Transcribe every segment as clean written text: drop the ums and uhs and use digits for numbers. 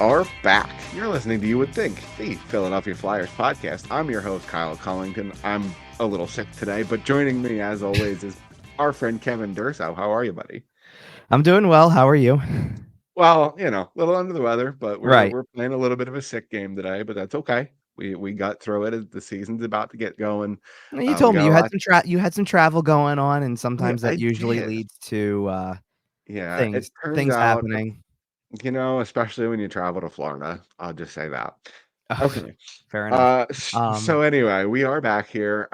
are back. You're listening to You Would Think, the Philadelphia Flyers podcast. I'm your host, Kyle Collington. I'm a little sick today, but joining me, as always, is our friend Kevin Durso. How are you, buddy? I'm doing well. How are you? Well, a little under the weather, but Right. we're playing a little bit of a sick game today, but that's okay. We got through it. The season's about to get going. You We told me got a you had lot. you had some travel going on, and Yeah, sometimes that I usually did. leads to Yeah, it things turns things out, happening. especially when you travel to Florida. I'll just say that. Ugh, Okay. fair enough. So anyway, we are back here.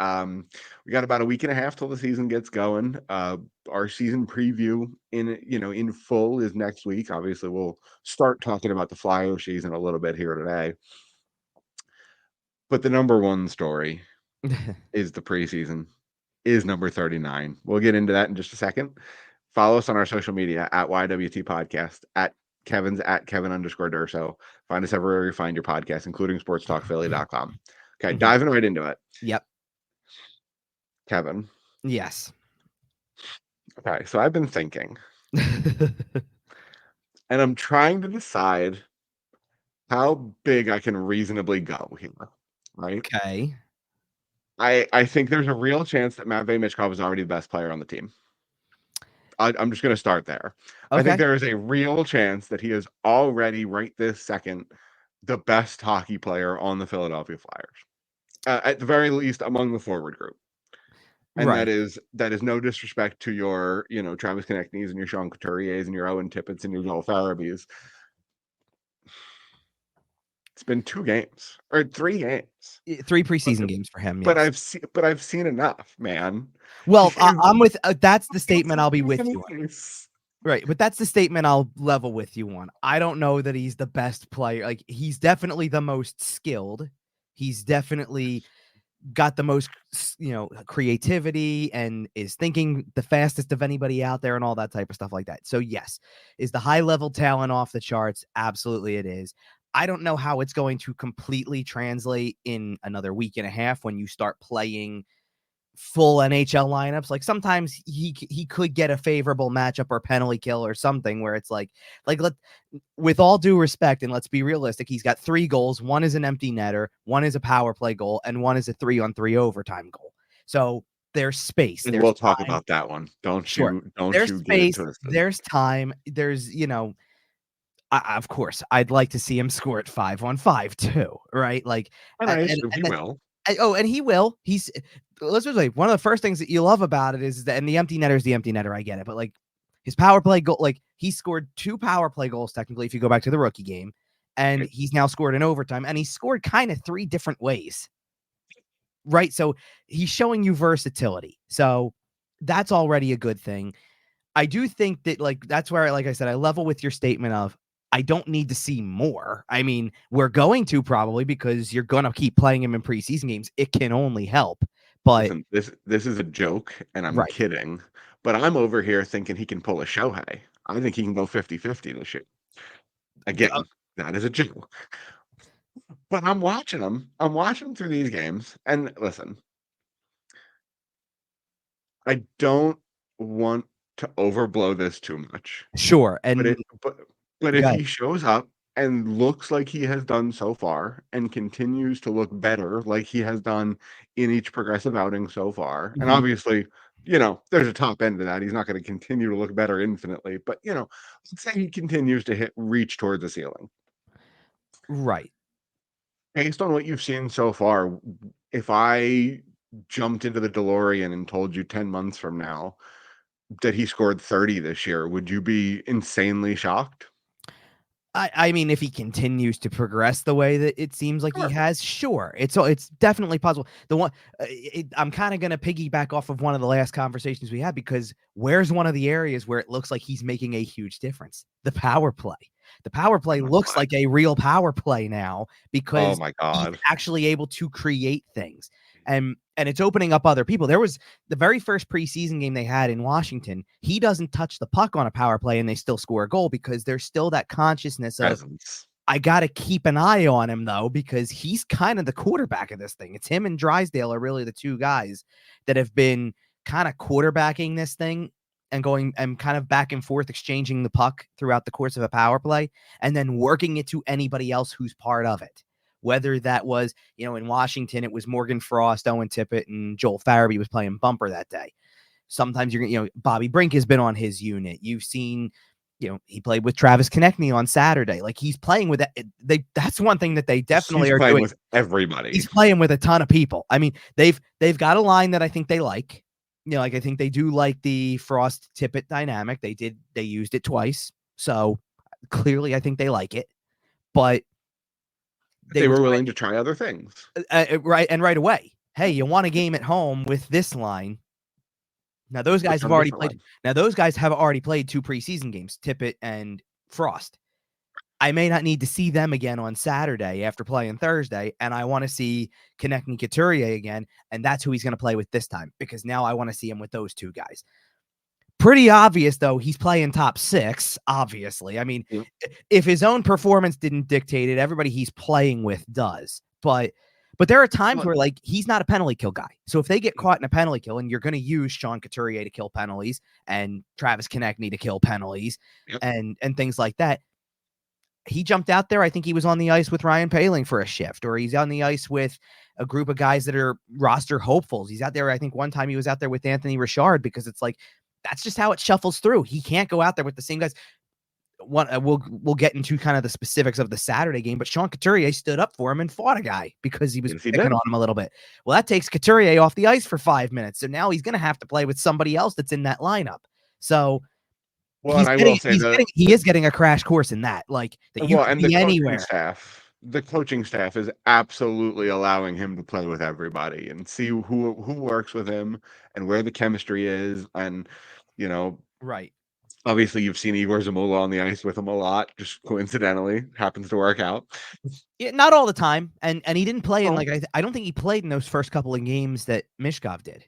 We got about a week and a half till the season gets going. Our season preview in full is next week. Obviously, we'll start talking about the Flyer season a little bit here today. But the number one story is the preseason, is number 39. We'll get into that in just a second. Follow us on our social media at YWT Podcast, at Kevin_Durso. Find us everywhere you find your podcast, including sportstalkphilly.com. Okay, diving right into it. Yep. Kevin. Yes. Okay, so I've been thinking, and I'm trying to decide how big I can reasonably go here, right? Okay. I think there's a real chance that Matvei Michkov is already the best player on the team. I'm just going to start there. I think Okay. there is a real chance that he is already, right this second, the best hockey player on the Philadelphia Flyers, at the very least among the forward group. And that Right. is no disrespect to your, Travis Konechny's and your Sean Couturier's and your Owen Tippett's and your Joel Farabee's. It's been 2 games or 3 games. 3 preseason games for him. But Yes. I've seen enough, man. Well, I'm with. That's the statement I'll be with you on. Nice. Right, but that's the statement I'll level with you on. I don't know that he's the best player. Like, he's definitely the most skilled. He's definitely got the most, creativity and is thinking the fastest of anybody out there and all that type of stuff like that. So yes, is the high level talent off the charts? Absolutely it is. I don't know how it's going to completely translate in another week and a half when you start playing full NHL lineups. Like, sometimes he could get a favorable matchup or penalty kill or something where it's like with all due respect, and let's be realistic, he's got 3 goals. One is an empty netter, one is a power play goal, and one is a 3-on-3 overtime goal. So there's space. And There's we'll talk time. about that one. Don't Sure. There's you get it space. twisted. There's time. There's, of course, I'd like to see him score at 5-on-5 too, right? Like, And I assume he will. and he will. Let's just say one of the first things that you love about it is that, and the empty netter is the empty netter. I get it, but like his power play goal, like he scored 2 power play goals technically if you go back to the rookie game, and he's now scored in overtime, and he scored kind of 3 different ways, right? So he's showing you versatility. So that's already a good thing. I do think that, like, that's where, like I said, I level with your statement of I don't need to see more. I mean, we're going to probably because you're going to keep playing him in preseason games. It can only help. But Listen, this is a joke, and I'm right. kidding. But I'm over here thinking he can pull a Shohei. I think he can go 50-50 this year. Again, that is a joke. But I'm watching him. I'm watching him through these games. And listen, I don't want to overblow this too much. Sure. But And if go ahead. he shows up and looks like he has done so far and continues to look better like he has done in each progressive outing so far, and obviously, there's a top end to that. He's not going to continue to look better infinitely, but let's say he continues to reach towards the ceiling. Right. Based on what you've seen so far, if I jumped into the DeLorean and told you 10 months from now that he scored 30 this year, would you be insanely shocked? I mean, if he continues to progress the way that it seems like he Sure. has, sure. It's definitely possible. The one I'm kind of going to piggyback off of one of the last conversations we had, because where's one of the areas where it looks like he's making a huge difference? The power play. The power play looks like a real power play now Oh because my he's God. actually able to create things. And it's opening up other people. There was the very first preseason game they had in Washington. He doesn't touch the puck on a power play and they still score a goal because there's still that consciousness of, Presence. I got to keep an eye on him though, because he's kind of the quarterback of this thing. It's him and Drysdale are really the 2 guys that have been kind of quarterbacking this thing. and going and kind of back and forth exchanging the puck throughout the course of a power play and then working it to anybody else who's part of it. Whether that was, in Washington, it was Morgan Frost, Owen Tippett, and Joel Farabee was playing bumper that day. Sometimes Bobby Brink has been on his unit. You've seen, he played with Travis Konechny on Saturday. Like, he's playing with that. That's one thing that they definitely are doing with everybody. He's playing with a ton of people. I mean, they've got a line that I think they like. I think they do like the Frost Tippett dynamic. They used it twice. So clearly I think they like it, but they were willing to try other things. Right. And right away, hey, you want a game at home with this line. Now those guys have already played. Now those guys have already played 2 preseason games, Tippett and Frost. I may not need to see them again on Saturday after playing Thursday, and I want to see Konechny Couturier again, and that's who he's going to play with this time, because now I want to see him with those 2 guys. Pretty obvious, though, he's playing top 6, obviously. I mean, if his own performance didn't dictate it, everybody he's playing with does. But there are times where, like, he's not a penalty kill guy. So if they get caught in a penalty kill, and you're going to use Sean Couturier to kill penalties and Travis Konechny to kill penalties and things like that, he jumped out there. I think he was on the ice with Ryan Poehling for a shift, or he's on the ice with a group of guys that are roster hopefuls. He's out there. I think one time he was out there with Anthony Richard, because it's like, that's just how it shuffles through. He can't go out there with the same guys. We'll get into kind of the specifics of the Saturday game, but Sean Couturier stood up for him and fought a guy because he was picking on him a little bit. Well, that takes Couturier off the ice for 5 minutes. So now he's going to have to play with somebody else that's in that lineup. So he is getting a crash course in that, like, that you can be anywhere. The coaching staff is absolutely allowing him to play with everybody and see who works with him and where the chemistry is. And, right. Obviously, you've seen Igor Zamula on the ice with him a lot, just coincidentally happens to work out. Yeah, not all the time. And he didn't play in, like, I don't think he played in those first couple of games that Michkov did.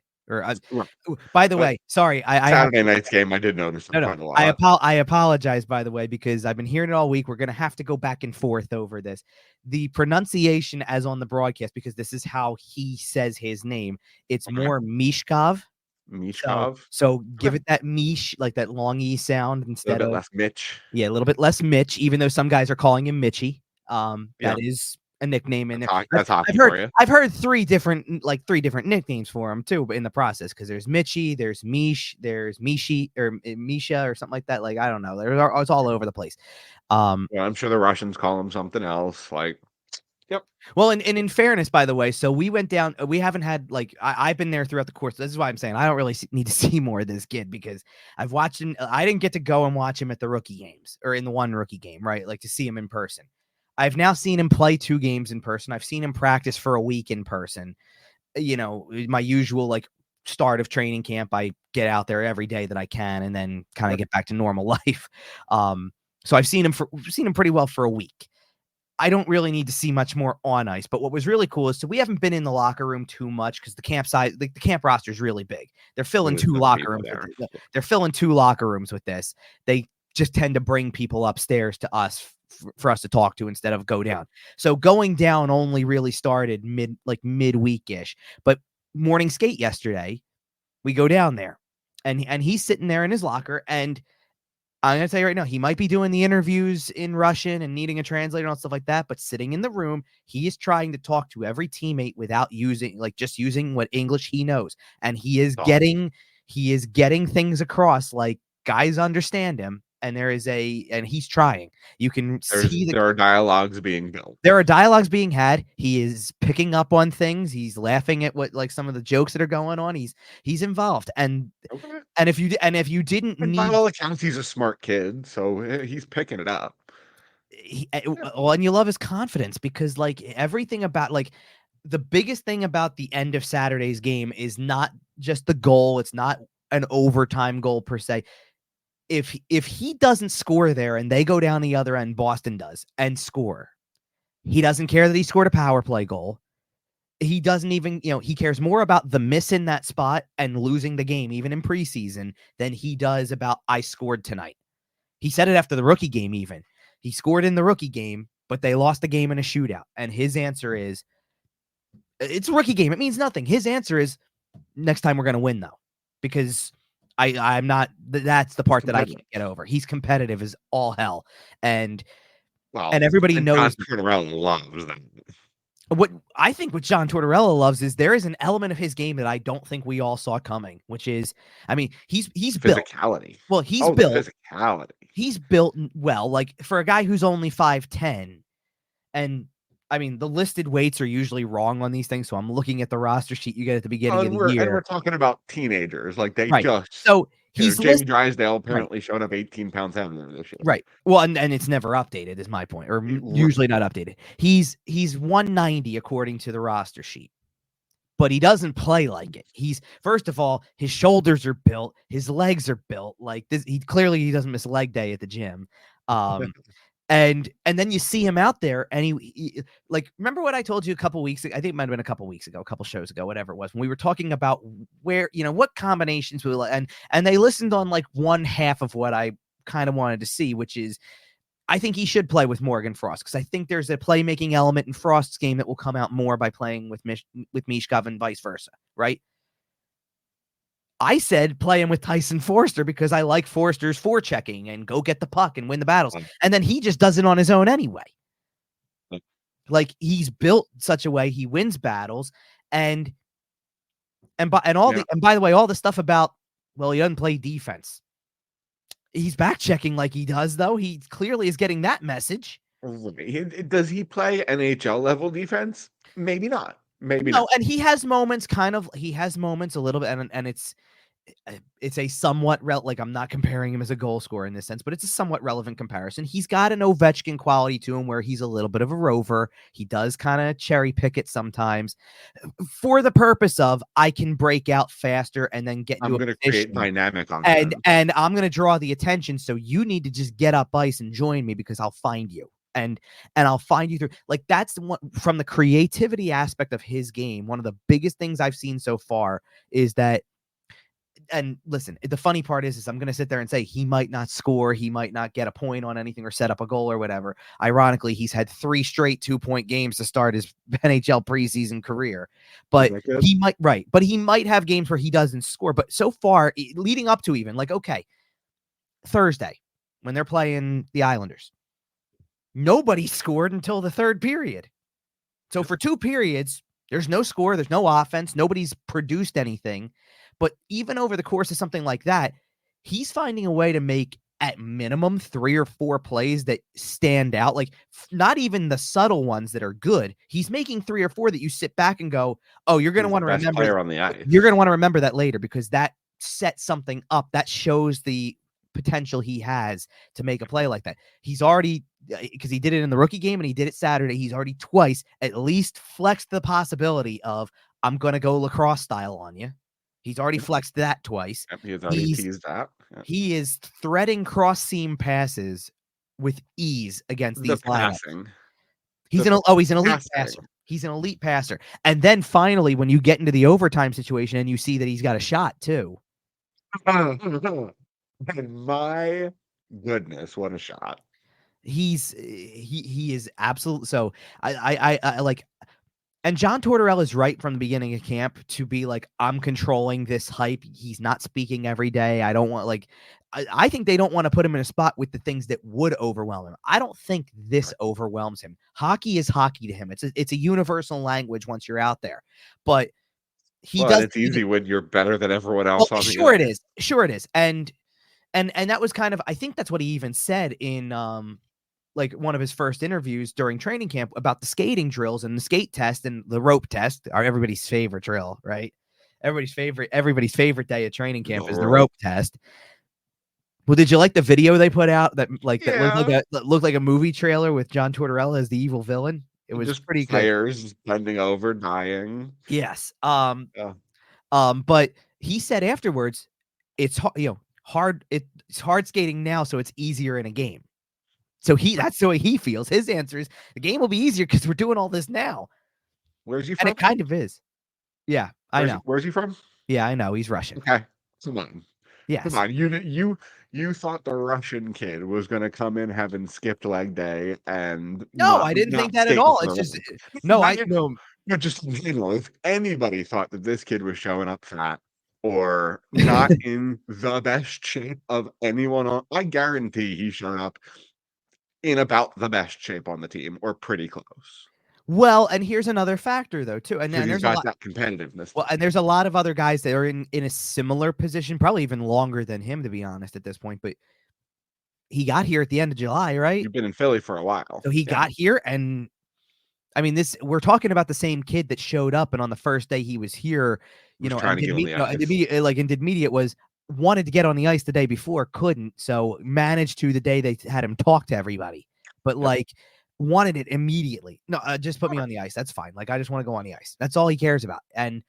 By the way, sorry, Saturday night's game, I did notice quite a lot. I apologize, by the way, because I've been hearing it all week. We're going to have to go back and forth over this. The pronunciation as on the broadcast, because this is how he says his name. It's more Michkov. So give it that Mish, like that long E sound instead of less Mitch. Yeah, a little bit less Mitch, even though some guys are calling him Mitchie. That is a nickname in there. I've heard 3 different nicknames for him too, but in the process, because there's Mitchie, there's Mish, there's Mishi or Misha or something like that. Like, I don't know. It's all over the place. I'm sure the Russians call him something else. Like, yep. Well, and in fairness, by the way, so we went down. We haven't had, like, I've been there throughout the course. This is why I'm saying I don't really need to see more of this kid, because I've watched him. I didn't get to go and watch him at the rookie games or in the one rookie game, right? Like, to see him in person. I've now seen him play 2 games in person. I've seen him practice for a week in person. My usual, like, start of training camp, I get out there every day that I can and then kind of get back to normal life. So I've seen him pretty well for a week. I don't really need to see much more on ice, but what was really cool is, so we haven't been in the locker room too much because the camp size, the camp roster is really big. They're filling 2 locker rooms. They're filling 2 locker rooms with this. They just tend to bring people upstairs to us for us to talk to instead of go down. So going down only really started midweek-ish, but morning skate yesterday, we go down there and he's sitting there in his locker, and I'm going to tell you right now, he might be doing the interviews in Russian and needing a translator and stuff like that, but sitting in the room, he is trying to talk to every teammate without just using what English he knows. And he is getting things across, like, guys understand him. And and he's trying. You can see there are dialogues being built. There are dialogues being had. He is picking up on things. He's laughing at some of the jokes that are going on. He's involved. And if you didn't need, by all accounts, he's a smart kid, so he's picking it up. Well, and you love his confidence, because, like, everything about, like, the biggest thing about the end of Saturday's game is not just the goal. It's not an overtime goal per se. If he doesn't score there and they go down the other end, Boston does, and score, he doesn't care that he scored a power play goal. He doesn't even, he cares more about the miss in that spot and losing the game, even in preseason, than he does about, I scored tonight. He said it after the rookie game even. He scored in the rookie game, but they lost the game in a shootout. And his answer is, it's a rookie game. It means nothing. His answer is, next time we're going to win, though, because I'm not. That's the part that I competitive. can't get over. He's competitive as all hell, and Well, everybody and John knows Tortorella loves that. what I think. What John Tortorella loves is there is an element of his game that I don't think we all saw coming, which is, I mean, he's built. Physicality. Well, he's Oh, the built. physicality. He's built well. Like for a guy who's only 5'10", and I mean the listed weights are usually wrong on these things. So I'm looking at the roster sheet you get at the beginning of the And year. we're talking about teenagers. Like they Right. just, So he's Jamie listed. Drysdale Right. apparently showed up 18 pounds heavier this year. Right. Well, and it's never updated is my point, or Right. usually not updated. He's 190 according to the roster sheet, but he doesn't play like it. He's, first of all, his shoulders are built, his legs are built like this. He doesn't miss leg day at the gym. And then you see him out there, and he like, remember what I told you a couple weeks ago? I think it might have been a couple weeks ago, a couple shows ago, whatever it was, when we were talking about where, what combinations we like, and they listened on like one half of what I kind of wanted to see, which is I think he should play with Morgan Frost, because I think there's a playmaking element in Frost's game that will come out more by playing with Michkov and vice versa, right? I said play him with Tyson Forster because I like Forster's forechecking and go get the puck and win the battles. And then he just does it on his own anyway. Like he's built such a way he wins battles, and by the way, all the stuff about, well, he doesn't play defense. He's back checking like he does, though. He clearly is getting that message. Does he play NHL level defense? Maybe not. Maybe not. And he has moments a little bit, and it's a somewhat like, I'm not comparing him as a goal scorer in this sense, but it's a somewhat relevant comparison. He's got an Ovechkin quality to him where he's a little bit of a rover. He does kind of cherry pick it sometimes for the purpose of, I can break out faster and then get into I'm going to create dynamic on and I'm going to draw the attention. So you need to just get up ice and join me, because I'll find you. And I'll find you through. Like, that's the one, from the creativity aspect of his game. One of the biggest things I've seen so far is that, and listen, the funny part is I'm going to sit there and say he might not score, he might not get a point on anything or set up a goal or whatever. Ironically, he's had 3 straight 2-point games to start his NHL preseason career, but he might have games where he doesn't score. But so far, leading up to even, like, okay, Thursday when they're playing the Islanders, nobody scored until the third period. So for 2 periods, there's no score, there's no offense, nobody's produced anything. But even over the course of something like that, he's finding a way to make at minimum 3 or 4 plays that stand out. Like, not even the subtle ones that are good. He's making 3 or 4 that you sit back and go, oh, you're going to want to remember. Player on the ice. You're going to want to remember that later, because that sets something up. That shows the potential he has to make a play like that. He's already, because he did it in the rookie game and he did it Saturday, he's already twice at least flexed the possibility of, I'm going to go lacrosse style on you. He's already flexed that twice. He has already teased that. Yeah. He is threading cross seam passes with ease against these passing. He's an elite passer. He's an elite passer. And then finally, when you get into the overtime situation and you see that he's got a shot too. And my goodness, what a shot. He is absolute. So I like, and John Tortorella is right from the beginning of camp to be like, I'm controlling this hype. He's not speaking every day. I don't want, like, I think they don't want to put him in a spot with the things that would overwhelm him. I don't think this overwhelms him. Hockey is hockey to him. It's a universal language once you're out there, but it's easy when you're better than everyone else. Well, sure it is. Sure it is. And that was kind of, I think that's what he even said in, like, one of his first interviews during training camp about the skating drills and the skate test and the rope test are everybody's favorite drill, right? Everybody's favorite day of training camp is the rope test. Well, did you like the video they put out that looked like a movie trailer with John Tortorella as the evil villain? It was just pretty players bending over, dying. Yes. But he said afterwards, it's hard. It's hard skating now, so it's easier in a game. So that's the way he feels. His answer is, the game will be easier because we're doing all this now. Where's he from? And it kind of is. Yeah, I know. Where's he from? Yeah, I know. He's Russian. Okay. Come on. Yes. Come on. You thought the Russian kid was going to come in having skipped leg day and I didn't think that at all. It's just just if anybody thought that this kid was showing up fat, or not in the best shape of anyone on. I guarantee he's shown up in about the best shape on the team or pretty close Well, and here's another factor though too, and because he's there's a got lot. that competitiveness to Well, and him. there's a lot of other guys that are in a similar position, probably even longer than him, to be honest, at this point. But he got here at the end of July, right? You've been in Philly for a while. So he Yeah. got here, and I mean, we're talking about the same kid that showed up, and on the first day he was here, Was and trying to did get on me, the no, and did ice. me like and did media was wanted to get on the ice the day before, couldn't, so managed to the day they had him talk to everybody, but Yep. like wanted it immediately. No, just put me Sure. on the ice. That's fine. Like I just want to go on the ice. That's all he cares about. And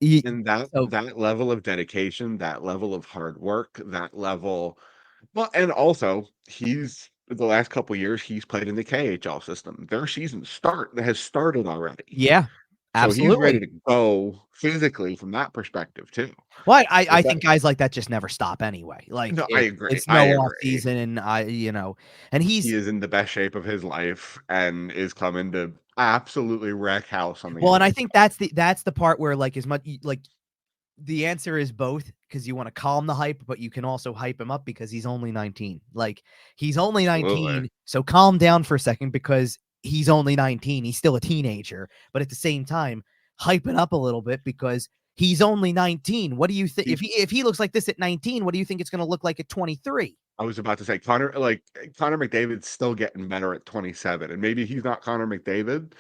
he, And that so that level of dedication, that level of hard work, that level well, and also he's the last couple years he's played in the KHL system. Their season has started already. yeah, So he's ready absolutely. to go physically from that perspective too. Well, If I that think guys like that just never stop anyway. Like No, I agree. it's I no off agree. season, and and He he's is in the best shape of his life and is coming to absolutely wreck house on the well, and I Eagles think side. that's the part where like as much like the answer is both because you want to calm the hype, but you can also hype him up because he's only 19. Like he's only Absolutely. 19, so calm down for a second because he's only 19. He's still a teenager, but at the same time, hype it up a little bit because he's only 19. What do you think He if he looks like this at 19? What do you think it's going to look like at 23? I was about to say Connor McDavid's still getting better at 27, and maybe he's not Connor McDavid,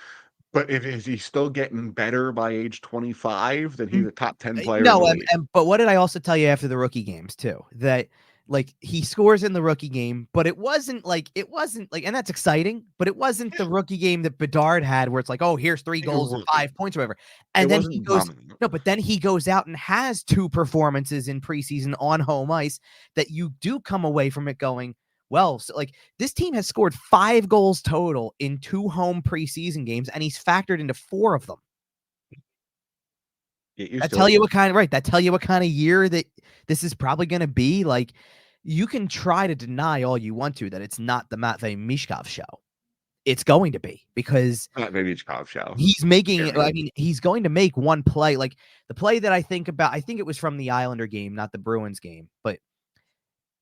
but if he's still getting better by age 25, then he's a top 10 player in the No, league. but what did I also tell you after the rookie games too? That like he scores in the rookie game, but it wasn't like, and that's exciting, but it wasn't Yeah, the rookie game that Bedard had where it's like, oh, here's 3 goals and right. 5 points or whatever. It And then he wasn't goes, dominant. no, but then he goes out and has 2 performances in preseason on home ice that you do come away from it going, well, so like this team has scored 5 goals total in 2 home preseason games, and he's factored into 4 of them. Get used That to tell it. you what kind of right. That tell you what kind of year that this is probably going to be. Like, you can try to deny all you want to that it's not the Matvei Michkov show. It's going to be because Not maybe it's Cobb show. he's making. I Guaranteed. mean, he's going to make one play. Like the play that I think about. I think it was from the Islander game, not the Bruins game, but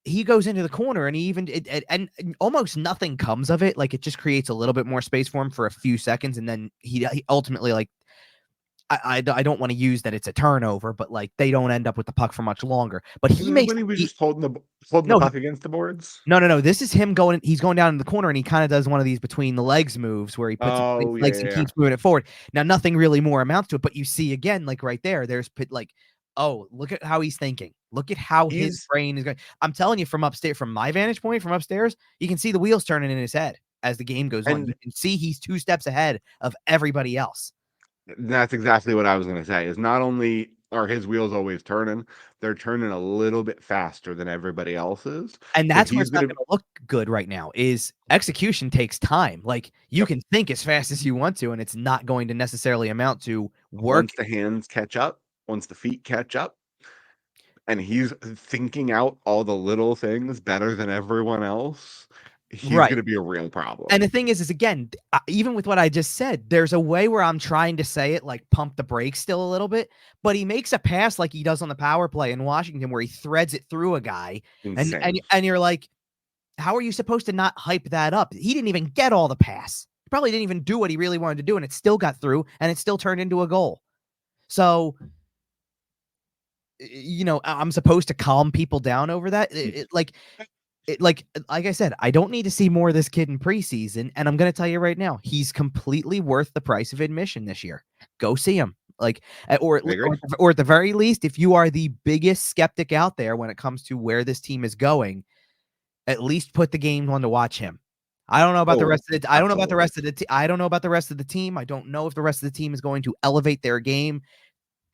he goes into the corner and he even and almost nothing comes of it. Like it just creates a little bit more space for him for a few seconds, and then he ultimately like I don't want to use that it's a turnover, but like they don't end up with the puck for much longer. But Isn't he this makes when he was he just holding the no puck against the boards? no. This is him going. He's going down in the corner and he kind of does one of these between the legs moves where he puts it between Oh, his yeah, legs yeah, and yeah. keeps moving it forward. Now nothing really more amounts to it, but you see again, like right there, like, oh, look at how he's thinking. Look at how his He's brain is going. I'm telling you from upstairs, from my vantage point, from upstairs, you can see the wheels turning in his head as the game goes on. You and can see he's 2 steps ahead of everybody else. that's exactly what I was gonna say, is not only are his wheels always turning, they're turning a little bit faster than everybody else's, And because that's where he's it's not gonna gonna look good right now, is execution takes time. Like, you Yep. can think as fast as you want to, and it's not going to necessarily amount to Once working. the hands catch up, once the feet catch up, and he's thinking out all the little things better than everyone else, he's Right. gonna be a real And problem. the thing is again, even with what I just said, there's a way where I'm trying to say it like pump the brakes still a little bit, but he makes a pass like he does on the power play in Washington where he threads it through a guy, and Insane. you're like, how are you supposed to not hype that up? He didn't even get all the pass. He probably didn't even do what he really wanted to do, and it still got through, and it still turned into a goal. So, I'm supposed to calm people down over that. Like I said, I don't need to see more of this kid in preseason, and I'm going to tell you right now, he's completely worth the price of admission this year. Go see him. Like, I agree. or at the very least, if you are the biggest skeptic out there when it comes to where this team is going, at least put the game on to watch him. I don't know about the Oh, rest of it. I don't know about the absolutely. rest of the. I don't know about the rest of the team. I don't know if the rest of the team is going to elevate their game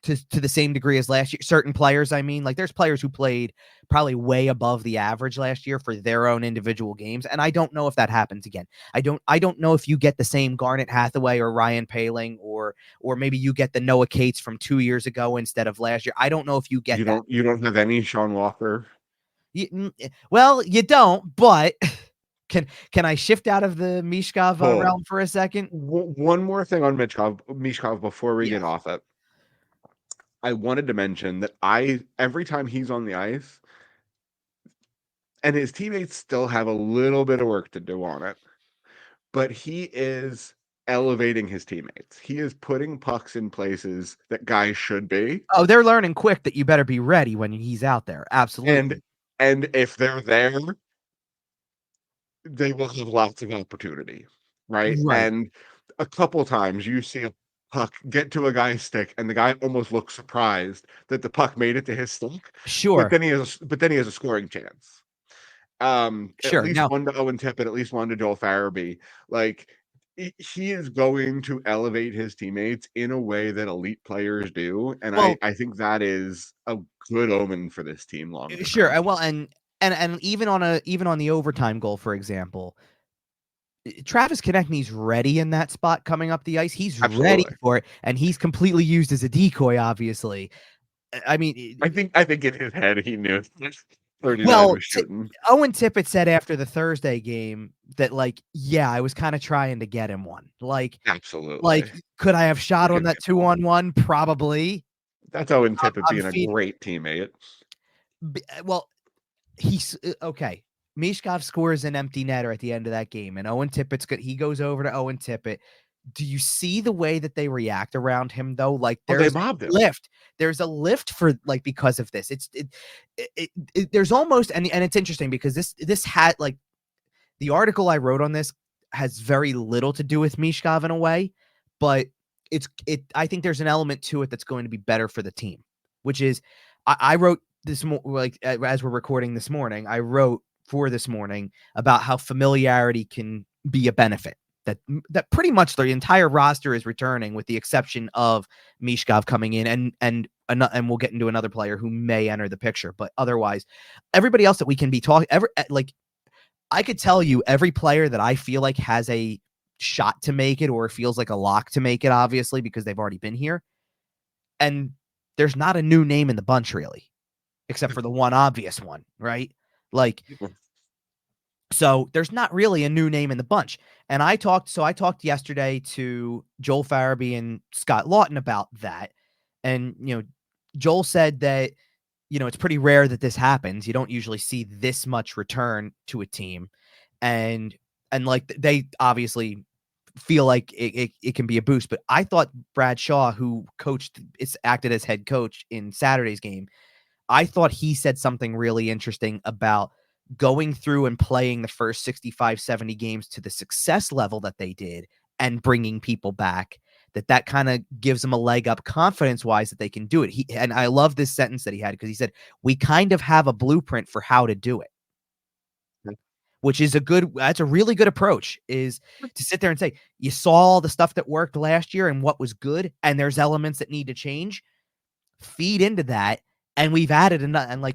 to the same degree as last year. Certain players, I mean, like there's players who played probably way above the average last year for their own individual games, and I don't know if that happens again. I don't know if you get the same Garnet Hathaway or Ryan Paling or maybe you get the Noah Cates from 2 years ago instead of last year. I don't know if you get that. You don't have any Sean Walker. Well, you don't, but can I shift out of the Mishkov Oh, realm for a second? one more thing on Mishkov before we Yeah. get off it. I wanted to mention that every time he's on the ice, and his teammates still have a little bit of work to do on it, but he is elevating his teammates. He is putting pucks in places that guys should be. Oh, they're learning quick that you better be ready when he's out there. And Absolutely. and if they're there, they will have lots of opportunity, right? Right. And a couple times you see a puck get to a guy's stick, and the guy almost looks surprised that the puck made it to his stick, but Sure. then he has a scoring chance. At Sure. least Now, one to Owen Tippett, at least one to Joel Farabee. Like he is going to elevate his teammates in a way that elite players do, and well, I think that is a good omen for this team long sure. term. And even on the overtime goal, for example, Travis Konechny's ready in that spot coming up the ice. He's ready Absolutely. for it, and he's completely used as a decoy, obviously. I mean, I think in his head he knew 39 well, was shooting. Owen Tippett said after the Thursday game that, like, yeah, I was kind of trying to get him one. Like, Absolutely. could I have shot Look on at that him. 2-on-1? Probably. That's Owen Tippett I'm being a feeding. great teammate. Well, he's okay. Michkov scores an empty netter at the end of that game, and Owen Tippett's good. He goes over to Owen Tippett. Do you see the way that they react around him though? Like Oh, they there's mobbed a him. lift. There's a lift for like because of this. There's almost and it's interesting because this had like the article I wrote on this has very little to do with Mishkov in a way, but I think there's an element to it that's going to be better for the team, which is I wrote this like as we're recording this morning, I wrote for this morning about how familiarity can be a benefit. That pretty much the entire roster is returning, with the exception of Mishkov coming in, and we'll get into another player who may enter the picture. But otherwise, everybody else that we can be talking, like I could tell you every player that I feel like has a shot to make it or feels like a lock to make it, obviously, because they've already been here. And there's not a new name in the bunch, really, except for the one obvious one, right? Like, so there's not really a new name in the bunch. And I talked yesterday to Joel Farabee and Scott Lawton about that. And, Joel said that, it's pretty rare that this happens. You don't usually see this much return to a team. And like they obviously feel like it can be a boost. But I thought Brad Shaw, who acted as head coach in Saturday's game, I thought he said something really interesting about going through and playing the first 65, 70 games to the success level that they did and bringing people back. That kind of gives them a leg up confidence wise that they can do it. And I love this sentence that he had because he said, we kind of have a blueprint for how to do it, which is that's a really good approach, is to sit there and say, you saw all the stuff that worked last year and what was good, and there's elements that need to change. Feed into that. And we've added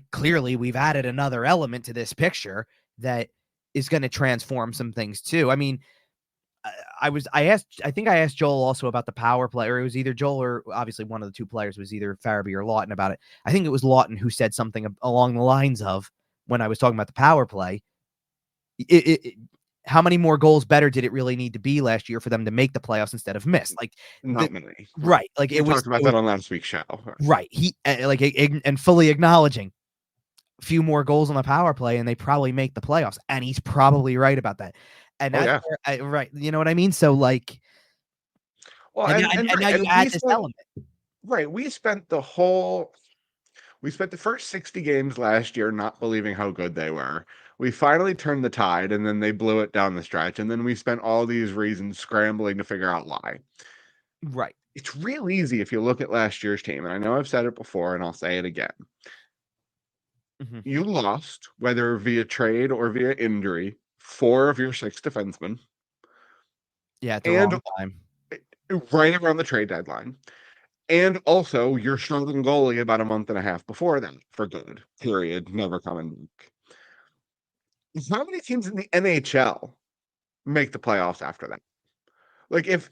clearly we've added another element to this picture that is going to transform some things too. I mean, I think I asked Joel also about the power play, or it was either Joel or obviously one of the two players was either Farabee or Lawton about it. I think it was Lawton who said something along the lines of, when I was talking about the power play, how many more goals better did it really need to be last year for them to make the playoffs instead of miss? Like Not many. right. Like We talked about it was that on last week's show. right. He and fully acknowledging a few more goals on the power play and they probably make the playoffs. And he's probably right about that. And Oh that's yeah. where right. You know what I mean? So like, Well, and right, now you and add this element. we spent the first 60 games last year not believing how good they were. We finally turned the tide, and then they blew it down the stretch, and then we spent all these reasons scrambling to figure out why. Right. It's real easy if you look at last year's team, and I know I've said it before, and I'll say it again. Mm-hmm. You lost, whether via trade or via injury, 4 of your 6 defensemen. Yeah, at the And wrong time. right around the trade deadline. And also, you're struggling goalie about a month and a half before that for good. Period. Never coming back. How many teams in the NHL make the playoffs after that? Like if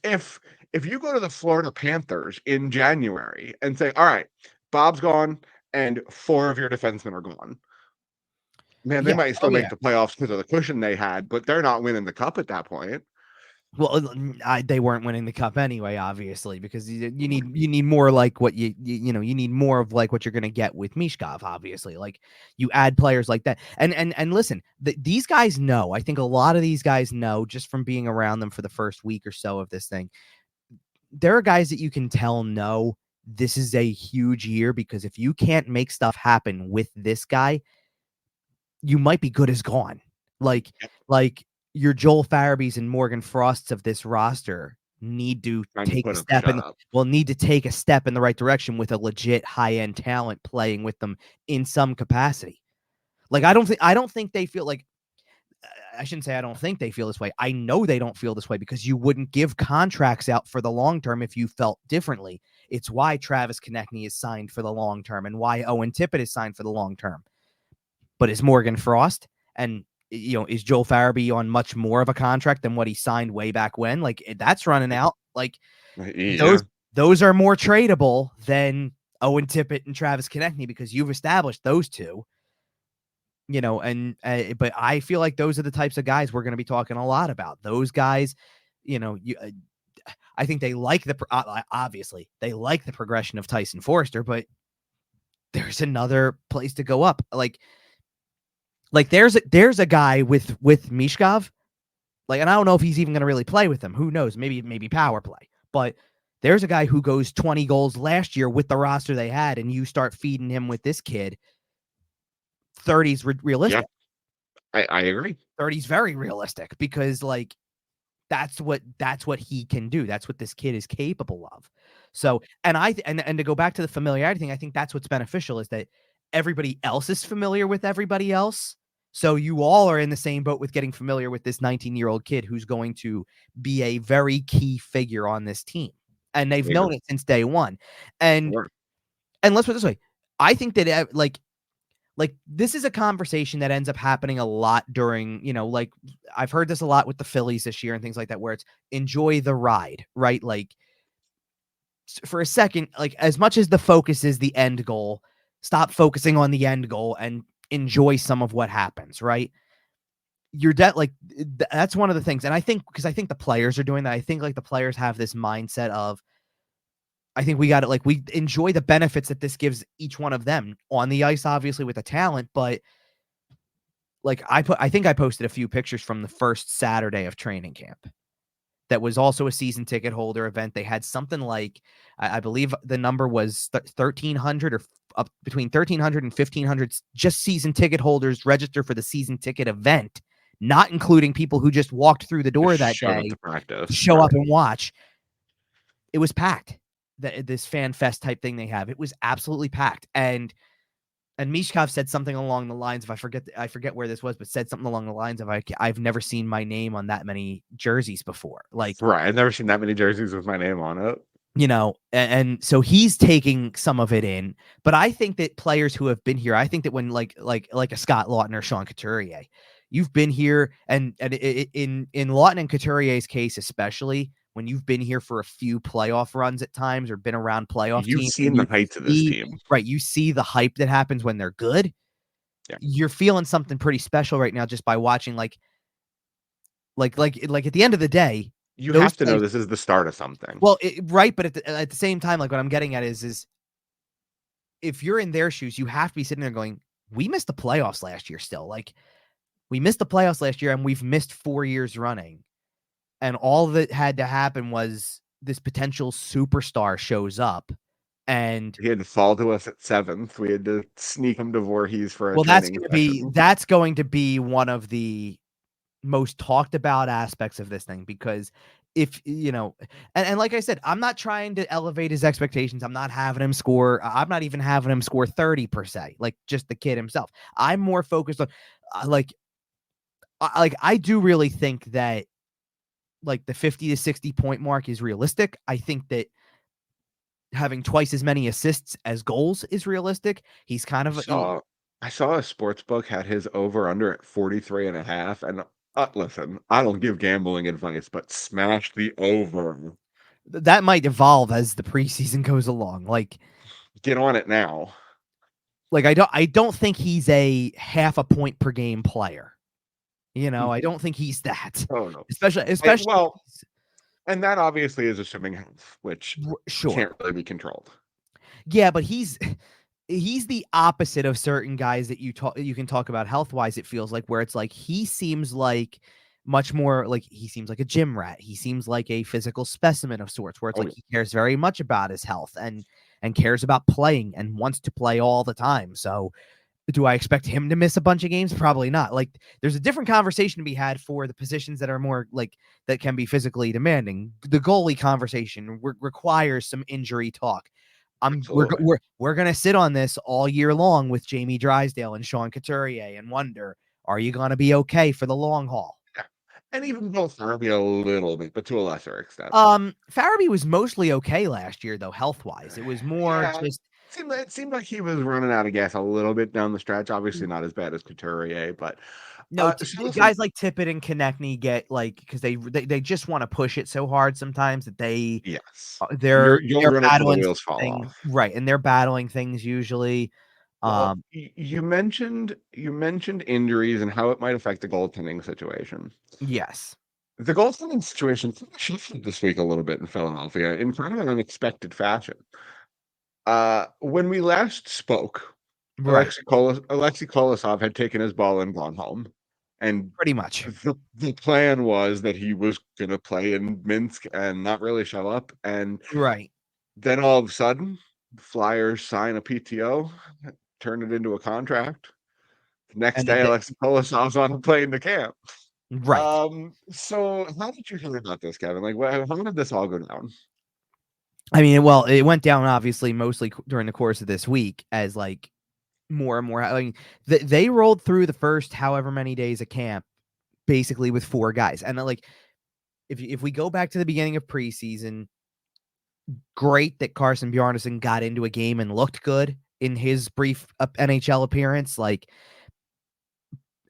you go to the Florida Panthers in January and say, "All right, Bob's gone and 4 of your defensemen are gone," man, they Yeah. might still Oh make yeah. the playoffs because of the cushion they had, but they're not winning the cup at that point. Well, they weren't winning the cup anyway, obviously, because you need more like what you need more of like what you're going to get with Michkov. Obviously, like you add players like that, and listen, these guys know. I think a lot of these guys know just from being around them for the first week or so of this thing. There are guys that you can tell know this is a huge year, because if you can't make stuff happen with this guy, you might be good as gone. Like Yep. like your Joel Farabees and Morgan Frosts of this roster need to Trying to take put a him step shut in up. need to take a step in the right direction with a legit high-end talent playing with them in some capacity. Like I don't think they feel like I shouldn't say I don't think they feel this way. I know they don't feel this way, because you wouldn't give contracts out for the long term if you felt differently. It's why Travis Konechny is signed for the long term and why Owen Tippett is signed for the long term. But is Morgan Frost and is Joel Farabee on much more of a contract than what he signed way back when? Like that's running out. Like Yeah. those are more tradable than Owen Tippett and Travis Konechny, because you've established those two. But I feel like those are the types of guys we're going to be talking a lot about. Those guys, I think they like obviously they like the progression of Tyson Forster, but there's another place to go up. Like there's a guy with Michkov, like, and I don't know if he's even going to really play with them. Who knows? Maybe power play. But there's a guy who goes 20 goals last year with the roster they had, and you start feeding him with this kid. 30's realistic. Yeah, I agree. 30's very realistic, because like that's what he can do. That's what this kid is capable of. So, and to go back to the familiarity thing, I think that's what's beneficial, is that everybody else is familiar with everybody else. So you all are in the same boat with getting familiar with this 19-year-old kid who's going to be a very key figure on this team. And they've known it since day one. And Sure. let's put it this way. I think that like this is a conversation that ends up happening a lot during, like I've heard this a lot with the Phillies this year and things like that, where it's enjoy the ride, right? Like for a second, like as much as the focus is the end goal, stop focusing on the end goal and enjoy some of what happens, right? That's one of the things. And I think, because I think the players are doing that. I think like the players have this mindset of, I think we got it. Like we enjoy the benefits that this gives each one of them on the ice, obviously with the talent, but like I think I posted a few pictures from the first Saturday of training camp. That was also a season ticket holder event. They had something like, I believe the number was 1,300 or up between 1,300 and 1,500 just season ticket holders register for the season ticket event, not including people who just walked through the door Just that showed up day to practice. to show up and watch. It was packed. This fan fest type thing they have. It was absolutely packed. And Michkov said something along the lines of, I forget where this was, but said something along the lines of, I've never seen my name on that many jerseys before. Like, Right. I've never seen that many jerseys with my name on it. And so he's taking some of it in. But I think that players who have been here, I think that when like a Scott Lawton or Sean Couturier, you've been here, and in Lawton and Couturier's case, especially when you've been here for a few playoff runs at times or been around playoff You've teams, seen the heights of this team. right? You see the hype that happens when they're good. Yeah. You're feeling something pretty special right now just by watching, like at the end of the day, You those have to know this is the start of something. Well, right, but at the same time, like what I'm getting at is if you're in their shoes, you have to be sitting there going, we missed the playoffs last year still. Like we missed the playoffs last year and we've missed 4 years running. And all that had to happen was this potential superstar shows up. And he had to fall to us at 7th. We had to sneak him to Voorhees for a that's going to be one of the most talked about aspects of this thing, because if and like I said, I'm not trying to elevate his expectations. I'm not even having him score 30 per se, like just the kid himself. I'm more focused on I do really think that like the 50 to 60 point mark is realistic. I think that having twice as many assists as goals is realistic. He's kind of I saw a sports book had his over under at 43.5, and listen, I don't give gambling advice, but smash the over. That might evolve as the preseason goes along. Like, get on it now. Like I don't think he's a half a point per game player. You know, I don't think he's that. Oh no. Especially Well, and that obviously is assuming health, which sure. can't really be controlled. Yeah, but he's the opposite of certain guys that you can talk about health wise. It feels like where it's like he seems like much more like he seems like a gym rat. He seems like a physical specimen of sorts, where it's Oh, like he cares very much about his health and cares about playing and wants to play all the time. So do I expect him to miss a bunch of games? Probably not. Like there's a different conversation to be had for the positions that are more like that can be physically demanding. The goalie conversation requires some injury talk. absolutely. We're gonna sit on this all year long with Jamie Drysdale and Sean Couturier and wonder, are you gonna be okay for the long haul? Yeah. And even Bill Farabee a little bit, but to a lesser extent. Farabee was mostly okay last year though, health wise. It was more Yeah. just It seemed like he was running out of gas a little bit down the stretch. Obviously not as bad as Couturier, but no so listen, guys like Tippett and Konechny get like because they just want to push it so hard sometimes that yes. You'll they're run it till the battling wheels fall things off. right, and they're battling things usually. Well, Um, you mentioned injuries and how it might affect the goaltending situation. yes, The goaltending situation shifted this week a little bit in Philadelphia in kind of an unexpected fashion. When we last spoke, right, Alexei Kolosov had taken his ball and gone home, and pretty much the plan was that he was going to play in Minsk and not really show up. And right, then all of a sudden, the Flyers sign a PTO, turn it into a contract. The next and then day, Alexei Kolosov's on a plane to camp. right. So how did you hear about this, Kevin? Like, how did this all go down? I mean, well, it went down obviously mostly during the course of this week as like more and more. I mean, they rolled through the first however many days of camp basically with four guys, and like if we go back to the beginning of preseason, great that Carson Bjarnason got into a game and looked good in his brief NHL appearance. Like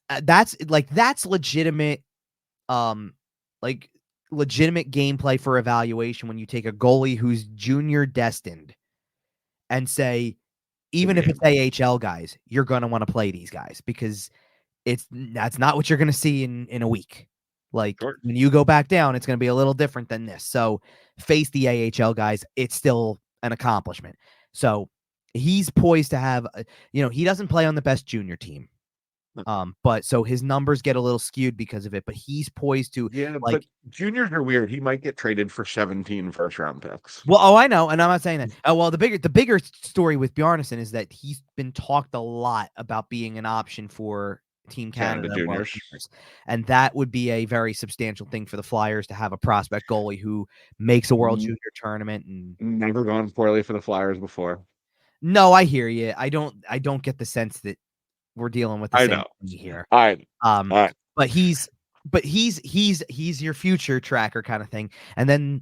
that's legitimate. Um, like legitimate gameplay for evaluation when you take a goalie who's junior destined and say, Big even if it's game. AHL guys, you're gonna want to play these guys because that's not what you're gonna see in a week. Like Sure. when you go back down, it's gonna be a little different than this. So face the AHL guys, it's still an accomplishment. So he's poised to have, he doesn't play on the best junior team. But so his numbers get a little skewed because of it, but he's poised to Yeah, but like, juniors are weird. He might get traded for 17 first-round picks well, oh, I know, and I'm not saying that. Oh, well, the bigger story with Bjarnason is that he's been talked a lot about being an option for Team Canada Canada World juniors. Juniors, and that would be a very substantial thing for the Flyers to have a prospect goalie who makes a World N- Junior tournament. And Never gone poorly for the Flyers before. no, I hear you. I don't get the sense that we're dealing with the I same know. thing here. I Um, I but he's your future tracker kind of thing. And then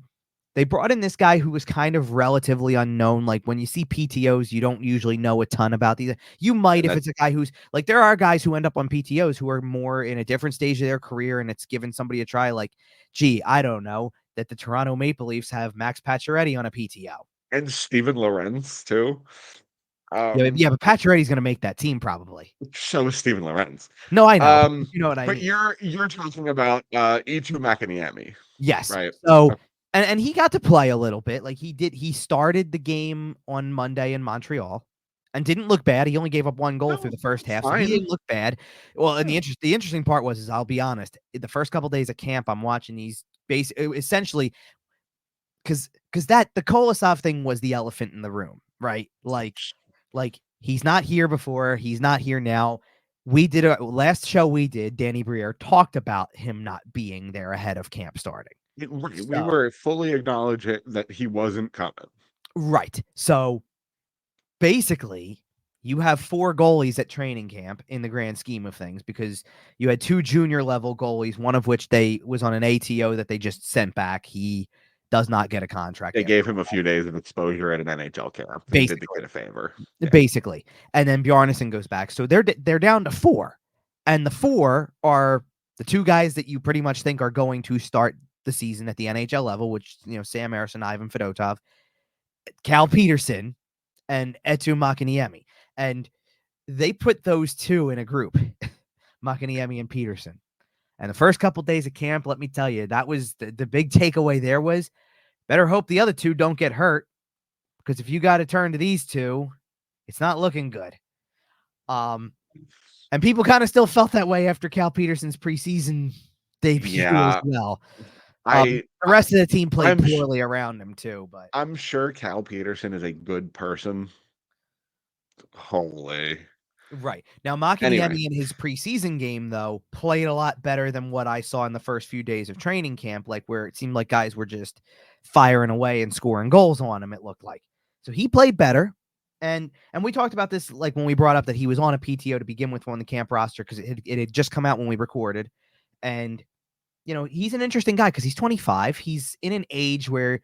they brought in this guy who was kind of relatively unknown. Like when you see PTOs, you don't usually know a ton about these. You might and if that it's a guy who's like there are guys who end up on PTOs who are more in a different stage of their career, and it's given somebody a try. Like, gee, I don't know that the Toronto Maple Leafs have Max Pacioretty on a PTO. and Steven Lorenz too. Yeah, Um, yeah, but Pacioretty's going to make that team probably. so is Steven Lorenz. No, I know, but you know what I But mean. you're talking about E2 McAniemi, Yes. right? So, Okay. and he got to play a little bit. Like he started the game on Monday in Montreal and didn't look bad. He only gave up one goal through No, the first half, so he fine. didn't look bad. Well, and Yeah. the interesting part was is I'll be honest, the first couple days of camp, I'm watching these essentially because that the Kolosov thing was the elephant in the room, right? Like he's not here before, he's not here now. We did a last show we did, Danny Briere talked about him not being there ahead of camp starting. We So were fully acknowledging that he wasn't coming. right. So basically, you have four goalies at training camp in the grand scheme of things because you had two junior level goalies, one of which they was on an ATO that they just sent back. He does not get a contract They after gave him a few days of exposure at an NHL camp. They did the basically. kid a favor. Yeah. Basically. And then Bjarnason goes back. So they're down to four. And the four are the two guys that you pretty much think are going to start the season at the NHL level, which, Sam Ersson, Ivan Fedotov, Cal Peterson, and Etu Makaniemi. And they put those two in a group, Makaniemi and Peterson. And the first couple days of camp, let me tell you, that was the big takeaway there was better hope the other two don't get hurt, because if you got to turn to these two, it's not looking good. And people kind of still felt that way after Cal Peterson's preseason debut as well. The rest of the team played poorly around him too, but I'm sure Cal Peterson is a good person. Holy. Right. Now, Makiniemi in his preseason game, though, played a lot better than what I saw in the first few days of training camp, like where it seemed like guys were just firing away and scoring goals on him, it looked like. So he played better. And we talked about this like when we brought up that he was on a PTO to begin with on the camp roster because it had just come out when we recorded. And, you know, he's an interesting guy because he's 25. He's in an age where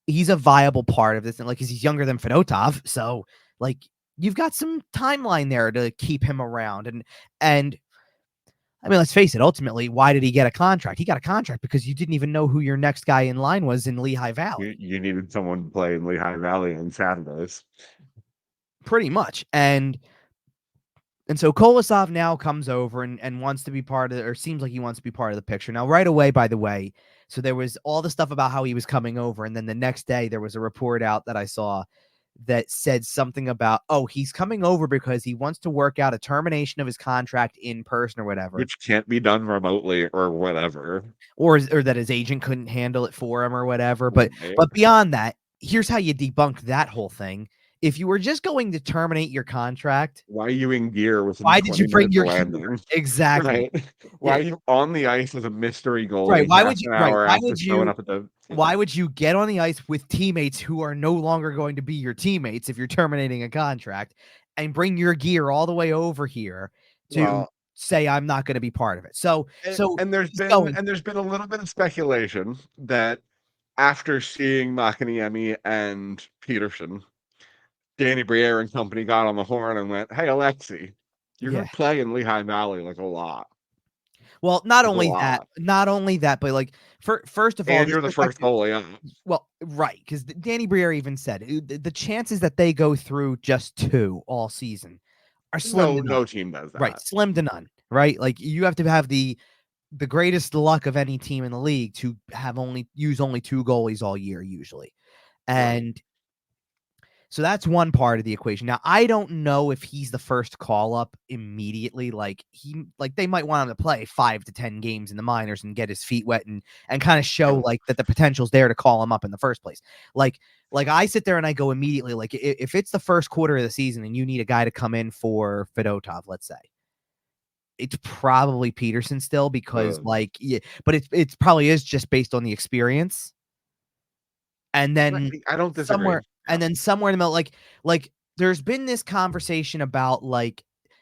he's a viable part of this. And like, he's younger than Fedotov. So, like, you've got some timeline there to keep him around. And I mean, let's face it, ultimately, why did he get a contract? He got a contract because you didn't even know who your next guy in line was in Lehigh Valley. You needed someone to play in Lehigh Valley on Saturdays. Pretty much. And so Kolosov now comes over and wants to be part of, or seems like he wants to be part of the picture. Now, right away, by the way, so there was all the stuff about how he was coming over. And then the next day, there was a report out that I saw that said something about, oh, he's coming over because he wants to work out a termination of his contract in person or whatever. Which can't be done remotely or whatever. Or that his agent couldn't handle it for him or whatever. But beyond that, here's how you debunk that whole thing. If you were just going to terminate your contract, why are you in gear with? Why did you bring your gear? Exactly? Right. Why are you on the ice as a mystery goalie? Right? Why would you? Right? Why would you get on the ice with teammates who are no longer going to be your teammates if you're terminating a contract, and bring your gear all the way over here to say I'm not going to be part of it? And there's been a little bit of speculation that after seeing Makiniemi and Peterson, Danny Briere and company got on the horn and went, "Hey, Alexi, you're going to play in Lehigh Valley like a lot." Well, not only that, but like first of all, and you're the first goalie up. Well, right, because Danny Briere even said the chances that they go through just 2 all season are slim. No team does that. Right, slim to none. Right, like you have to have the greatest luck of any team in the league to have use only 2 goalies all year usually, and. So that's one part of the equation. Now, I don't know if he's the first call up immediately. Like they might want him to play 5 to 10 games in the minors and get his feet wet and kind of show like that the potential's there to call him up in the first place. Like I sit there and I go immediately, like if it's the first quarter of the season and you need a guy to come in for Fedotov, let's say, it's probably Peterson still because but it's probably is just based on the experience. And then I don't disagree. And then somewhere in the middle, like there's been this conversation about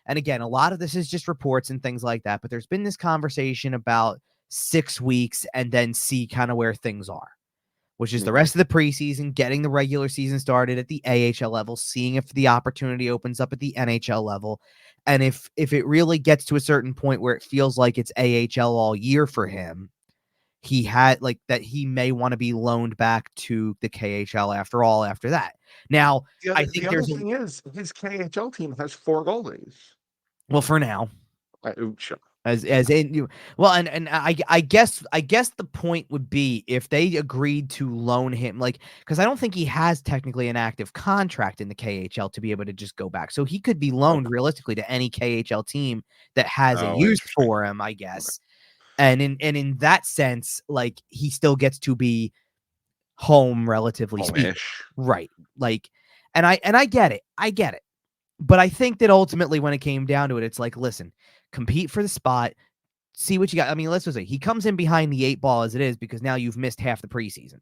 and again, a lot of this is just reports and things like that, but there's been this conversation about 6 weeks and then see kind of where things are, which is the rest of the preseason, getting the regular season started at the AHL level, seeing if the opportunity opens up at the NHL level. And if it really gets to a certain point where it feels like it's AHL all year for him, he had that he may want to be loaned back to the KHL after that. Now, I think the other thing is his KHL team has 4 goalies. Well, for now, as in you, well, and I guess the point would be if they agreed to loan him, because I don't think he has technically an active contract in the KHL to be able to just go back. So he could be loaned realistically to any KHL team that has a use for him, I guess. And in that sense, he still gets to be home, relatively speaking. Right. And I get it. But I think that ultimately when it came down to it, it's listen, compete for the spot, see what you got. I mean, let's just say he comes in behind the 8 ball as it is, because now you've missed half the preseason.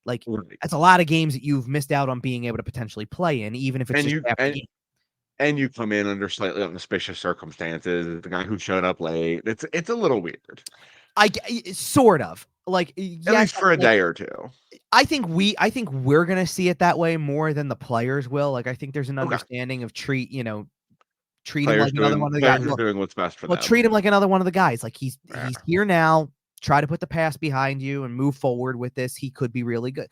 That's a lot of games that you've missed out on being able to potentially play in, even if it's just half the game. And you come in under slightly auspicious circumstances. The guy who showed up late. It's a little weird. Sort of at least for a day or 2. I think we're gonna see it that way more than the players will. I think there's an understanding of treat him like another one of the guys. Doing what's best for them. Treat him like another one of the guys. He's here now. Try to put the past behind you and move forward with this. He could be really good.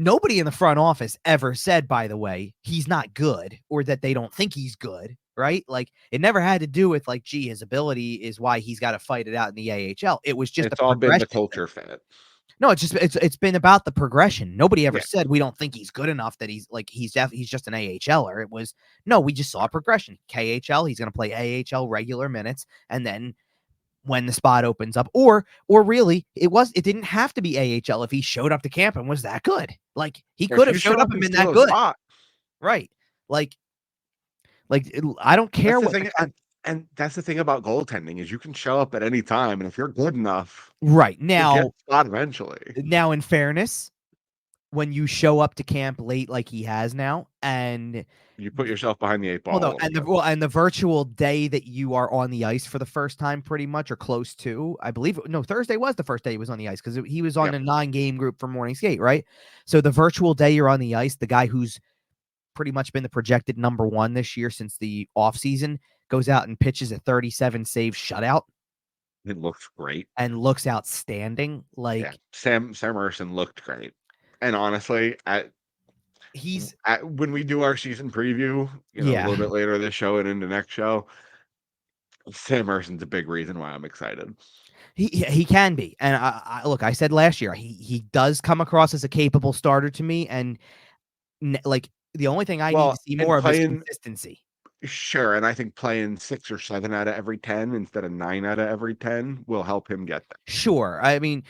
Nobody in the front office ever said, by the way, he's not good or that they don't think he's good right? Like it never had to do with like, gee, his ability is why he's got to fight it out in the AHL. It was just a It's all been the progression thing. culture fit. No, it's been about the progression. Nobody ever Yeah. said we don't think he's good enough, that he's just an AHLer. It was, no, we just saw a progression. KHL, he's going to play AHL regular minutes, and then when the spot opens up, or really, it didn't have to be AHL if he showed up to camp and was that good. Like he could If have you showed show up up and and been that steal a good, spot, right? Like I don't that's care the what thing. And that's the thing about goaltending is you can show up at any time, and if you're good enough, right you'll get now. a spot eventually. Now, in fairness, when you show up to camp late like he has now, and You put yourself behind the 8 ball well, a no, little bit. and the virtual day that you are on the ice for the first time, pretty much, or close to, I believe. No, Thursday was the first day he was on the ice, because he was on Yep. a 9-game group for morning skate, right? So the virtual day you're on the ice, the guy who's pretty much been the projected number 1 this year since the offseason goes out and pitches a 37 save shutout It looks great. and looks outstanding. Yeah, Like Sam Emerson looked great. And honestly, he's when we do our season preview, a yeah. little bit later this show and into next show, Sam Emerson's a big reason why I'm excited. He can be, and I look. I said last year he does come across as a capable starter to me, and like the only thing I need to see and more of is playing, consistency. sure, and I think playing 6 or 7 out of every 10 instead of 9 out of every 10 will help him get there. Sure, I mean,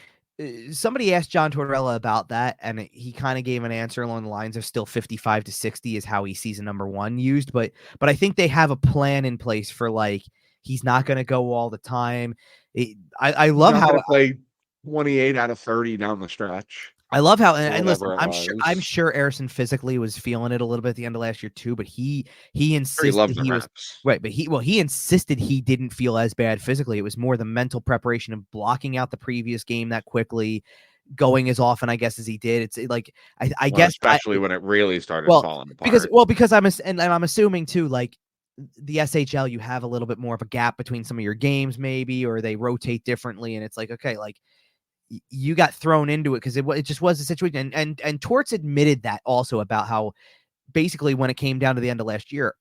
somebody asked John Tortorella about that, and he kind of gave an answer along the lines of still 55 to 60 is how he sees a number 1 used, but I think they have a plan in place for like he's not going to go all the time. I love He's not how going to play 28 out of 30 down the stretch. I love how, Or and listen, whatever it I'm was. sure Harrison physically was feeling it a little bit at the end of last year too, but he Sure, he insisted loved the he was reps. right, but he insisted he didn't feel as bad physically. It was more the mental preparation of blocking out the previous game that quickly, going as often, I guess, as he did. It's like I Well, guess especially when it really started well falling apart. because I'm assuming too, like the SHL, you have a little bit more of a gap between some of your games, maybe, or they rotate differently, and it's like, okay, like you got thrown into it because it just was a situation. And Torts admitted that also, about how basically when it came down to the end of last year,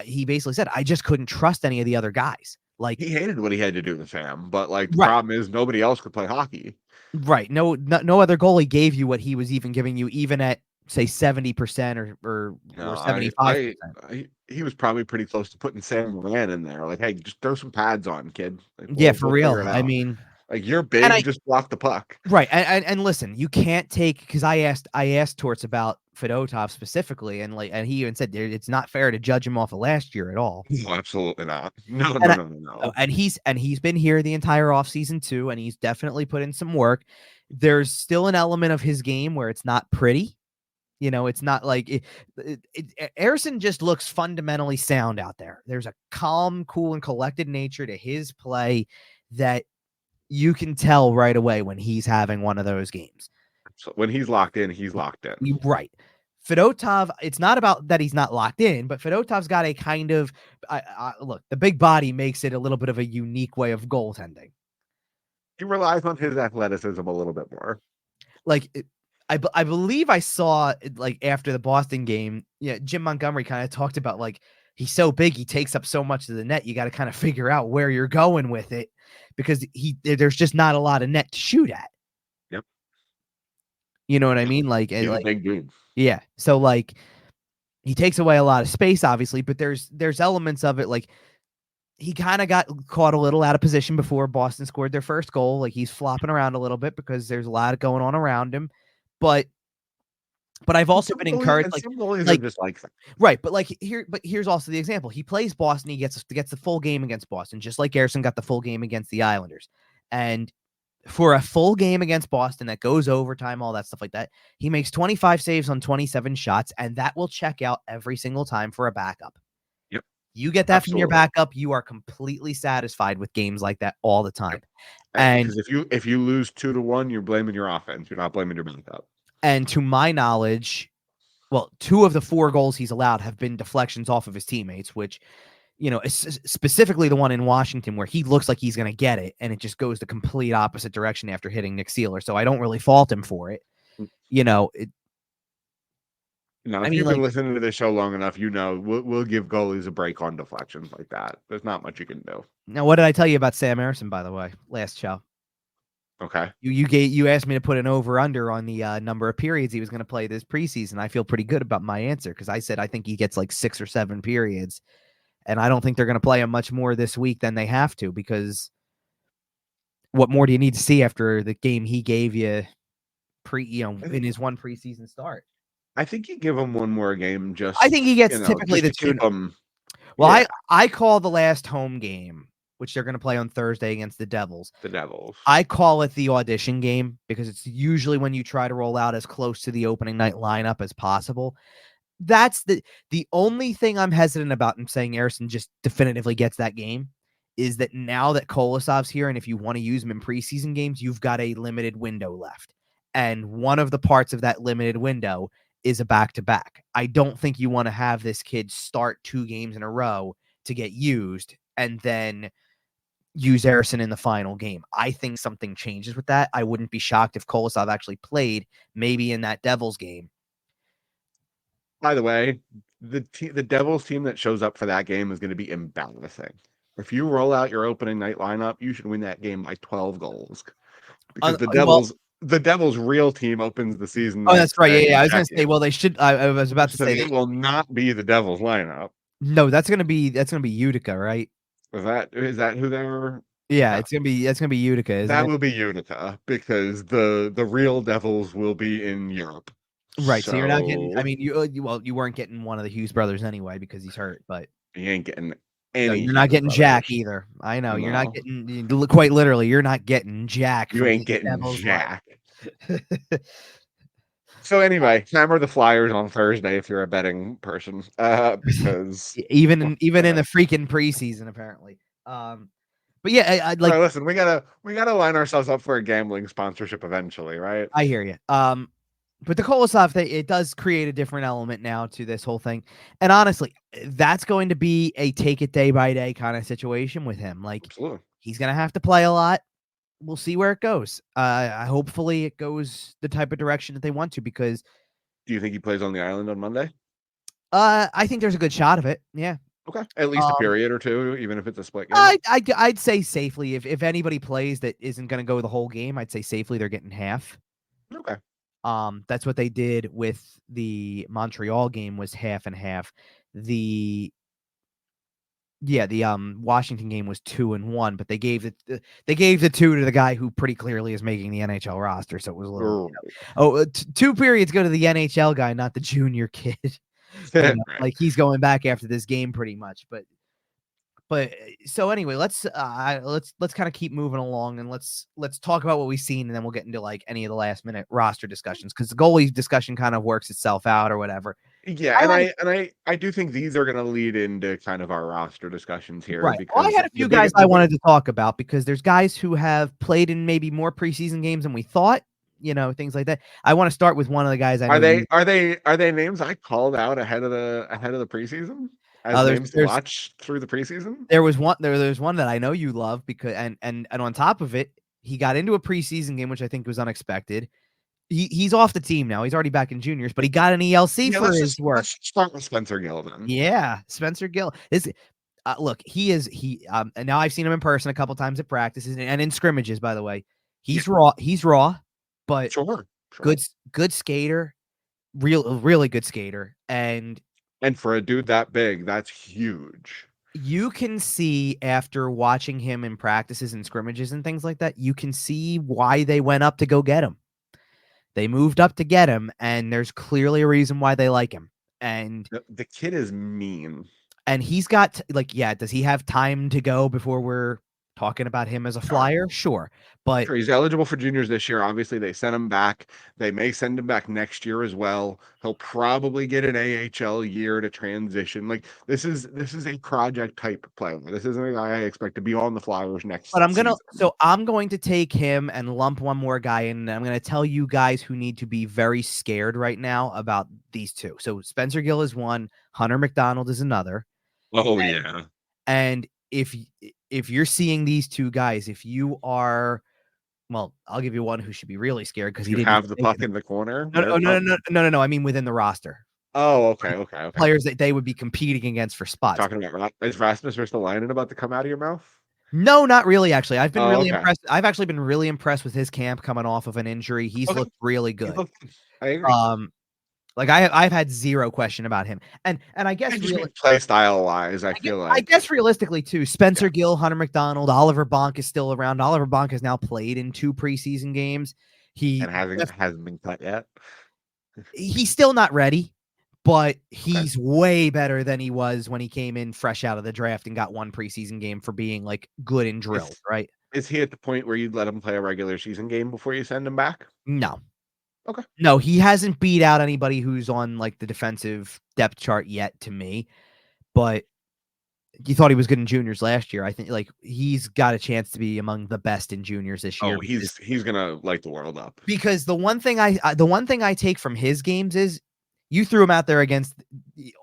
he basically said, I just couldn't trust any of the other guys. Like He hated what he had to do to Sam, but the right, problem is nobody else could play hockey. right. No other goalie gave you what he was even giving you, even at say 70% or No, 75%. he was probably pretty close to putting Sam Moran in there. Like, hey, just throw some pads on, kid. Yeah, for We'll real. figure it I out. mean, Like, you're and big, just block the puck. right. And listen, you can't take, because I asked Torts about Fedotov specifically, and he even said it's not fair to judge him off of last year at all. No, absolutely not. No. And he's been here the entire offseason too, and he's definitely put in some work. There's still an element of his game where it's not pretty. It's not like Harrison just looks fundamentally sound out there. There's a calm, cool, and collected nature to his play that you can tell right away when he's having one of those games. So when he's locked in, he's locked in. Right. Fedotov, it's not about that he's not locked in, but Fedotov's got a kind of look, the big body makes it a little bit of a unique way of goaltending. He relies on his athleticism a little bit more. Like I believe I saw like after the Boston game, Jim Montgomery kind of talked about like he's so big, he takes up so much of the net. You got to kind of figure out where you're going with it, because there's just not a lot of net to shoot at. Yep. You know what I mean? Like, he's a big dude. Yeah. So like he takes away a lot of space, obviously, but there's elements of it. Like he kind of got caught a little out of position before Boston scored their first goal. Like he's flopping around a little bit because there's a lot going on around him. But I've also been encouraged. Like some goalies are just like that. Right. But here's also the example. He plays Boston. He gets the full game against Boston, just like Garrison got the full game against the Islanders. And for a full game against Boston that goes overtime, all that stuff like that, he makes 25 saves on 27 shots, and that will check out every single time for a backup. Yep. You get that from your backup, you are completely satisfied with games like that all the time. Yep. And because if you lose 2-1, you're blaming your offense. You're not blaming your backup. And to my knowledge, well, 2 of the 4 goals he's allowed have been deflections off of his teammates, which, specifically the one in Washington where he looks like he's going to get it, and it just goes the complete opposite direction after hitting Nick Seeler. So I don't really fault him for it. Now, I if mean, you've been like, listening to this show long enough, you know we'll give goalies a break on deflections like that. There's not much you can do. now what did I tell you about Sam Emerson, by the way, last show? Okay. You asked me to put an over under on the number of periods he was going to play this preseason. I feel pretty good about my answer because I said I think he gets like 6 or 7 periods, and I don't think they're going to play him much more this week than they have to, because what more do you need to see after the game he gave you in his one preseason start? I think you give him one more game I think he gets typically just the to two. keep him. Well, Yeah, I call the last home game, which they're going to play on Thursday against the Devils. the Devils. I call it the audition game because it's usually when you try to roll out as close to the opening night lineup as possible. That's the only thing I'm hesitant about in saying Harrison just definitively gets that game is that now that Kolosov's here, and if you want to use him in preseason games, you've got a limited window left. And one of the parts of that limited window is a back-to-back. I don't think you want to have this kid start 2 games in a row to get used and then use Harrison in the final game. I think something changes with that. I wouldn't be shocked if Kolosov actually played maybe in that Devils game. By the way, the Devils team that shows up for that game is going to be embarrassing. If you roll out your opening night lineup, you should win that game by 12 goals because Well, the Devils' real team opens the season the oh, that's next right. day Yeah. and I was going check to say, in. well, they should. I was about to So say that will not be the Devils lineup. no. That's going to be Utica, right? Is that who they were? Yeah, No, that's gonna be Utica, isn't that it? will be Utica because the real Devils will be in Europe. Right. So you're not getting. I So mean, you weren't getting one of the Hughes brothers anyway because he's hurt. But you ain't getting no, any you're not Hughes getting Jack brothers. either. I know you're not No, getting. Quite literally, you're not getting Jack you from ain't the getting Devils Jack. lineup. So anyway, hammer the Flyers on Thursday if you're a betting person, because Even in the freaking preseason, apparently. But yeah, I all like. right, listen, we gotta line ourselves up for a gambling sponsorship eventually, right? I hear you. But the Kolosov thing, it does create a different element now to this whole thing. And honestly, that's going to be a take it day by day kind of situation with him. Like, Absolutely. he's going to have to play a lot. We'll see where it goes. Hopefully it goes the type of direction that they want to, because Do you think he plays on the island on Monday? I think there's a good shot of it. Yeah. Okay, at least a Um, period or two, even if it's a split game. I'd say safely, if anybody plays that isn't going to go the whole game, I'd say safely they're getting half. Okay. That's what they did with the Montreal game, was half and half. The Washington game was 2-1, but they gave the 2 to the guy who pretty clearly is making the NHL roster, so it was a little, Right. 2 periods go to the NHL guy, not the junior kid. Right. Like, he's going back after this game pretty much. But so anyway, let's kind of keep moving along, and let's talk about what we've seen, and then we'll get into like any of the last minute roster discussions, because the goalie discussion kind of works itself out or whatever. Yeah, and I do think these are gonna lead into kind of our roster discussions here Right. Well, I because had a few guys I wanted to talk about, because there's guys who have played in maybe more preseason games than we thought, things like that. I want to start with one of the guys I know are they you. are they names I called out ahead of the preseason as There's names to watch through the preseason? there's one that I know you love, because and on top of it, he got into a preseason game, which I think was unexpected. He's off the team now. He's already back in juniors, but he got an ELC Yeah, for his work. let's start with Spencer Gill then. Yeah, Spencer Gill. Look, and now I've seen him in person a couple times at practices and in scrimmages. By the way, he's Yeah, raw. He's raw, but sure. good skater, really good skater, and And for a dude that big, that's huge. you can see after watching him in practices and scrimmages and things like that, you can see why they went up to go get him. They moved up to get him, and there's clearly a reason why they like him. And The kid is mean. he's got does he have time to go before we're talking about him as a Flyer? Sure. But Sure, he's eligible for juniors this year. Obviously, they sent him back. They may send him back next year as well. He'll probably get an AHL year to transition. Like this is a project type player. This isn't a guy I expect to be on the Flyers next season. I'm going to take him and lump one more guy in, and I'm going to tell you guys who need to be very scared right now about these two. So Spencer Gill is one, Hunter McDonald is another. Oh yeah. And if you're seeing these two guys, if you are, well, I'll give you one who should be really scared because he You didn't have the puck in the corner. no. I mean within the roster. Oh, okay, like okay, okay. players that they would be competing against for spots. Talking about is Rasmus Ristolainen about to come out of your mouth? No, not really. Actually, I've been Oh, really okay. impressed. I've actually been really impressed with his camp coming off of an injury. He's Okay. looked really good. I agree. Like I've had zero question about him, and I guess And just really, mean play style wise, I feel I like guess realistically too, yeah, Spencer Gill, Hunter McDonald, Oliver Bonk is still around. Oliver Bonk has now played in 2 preseason games. He and hasn't been cut yet. he's still not ready, but Okay. he's way better than he was when he came in fresh out of the draft and got 1 preseason game for being like good in drills, Is right? is he at the point where you'd let him play a regular season game before you send him back? No. Okay. No, he hasn't beat out anybody who's on like the defensive depth chart yet to me, but you thought he was good in juniors last year. I think like he's got a chance to be among the best in juniors this year Oh, he's gonna light the world up. because the one thing I take from his games is you threw him out there against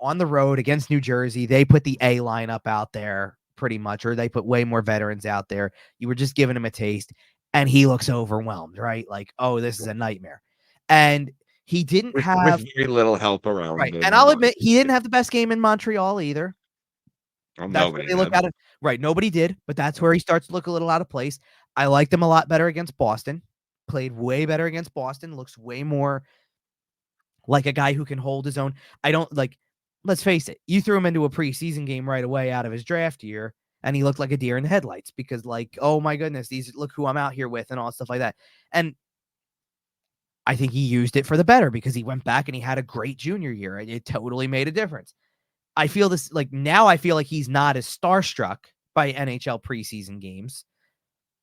on the road against New Jersey. They put the A lineup out there pretty much, or they put way more veterans out there. You were just giving him a taste, and he looks overwhelmed, right? Like, oh, this is a nightmare. And he didn't With have very little help around right. And him. I'll admit he didn't have the best game in Montreal either. Well, That's where nobody they look did. at it. Right. Nobody did, but that's where he starts to look a little out of place. I liked him a lot better against Boston. Played way better against Boston. Looks way more like a guy who can hold his own. I don't like, let's face it, you threw him into a preseason game right away out of his draft year, and he looked like a deer in the headlights because, like, oh my goodness, these look who I'm out here with and all stuff like that. And I think he used it for the better because he went back and he had a great junior year. It totally made a difference. I feel this like now I feel like he's not as starstruck by NHL preseason games.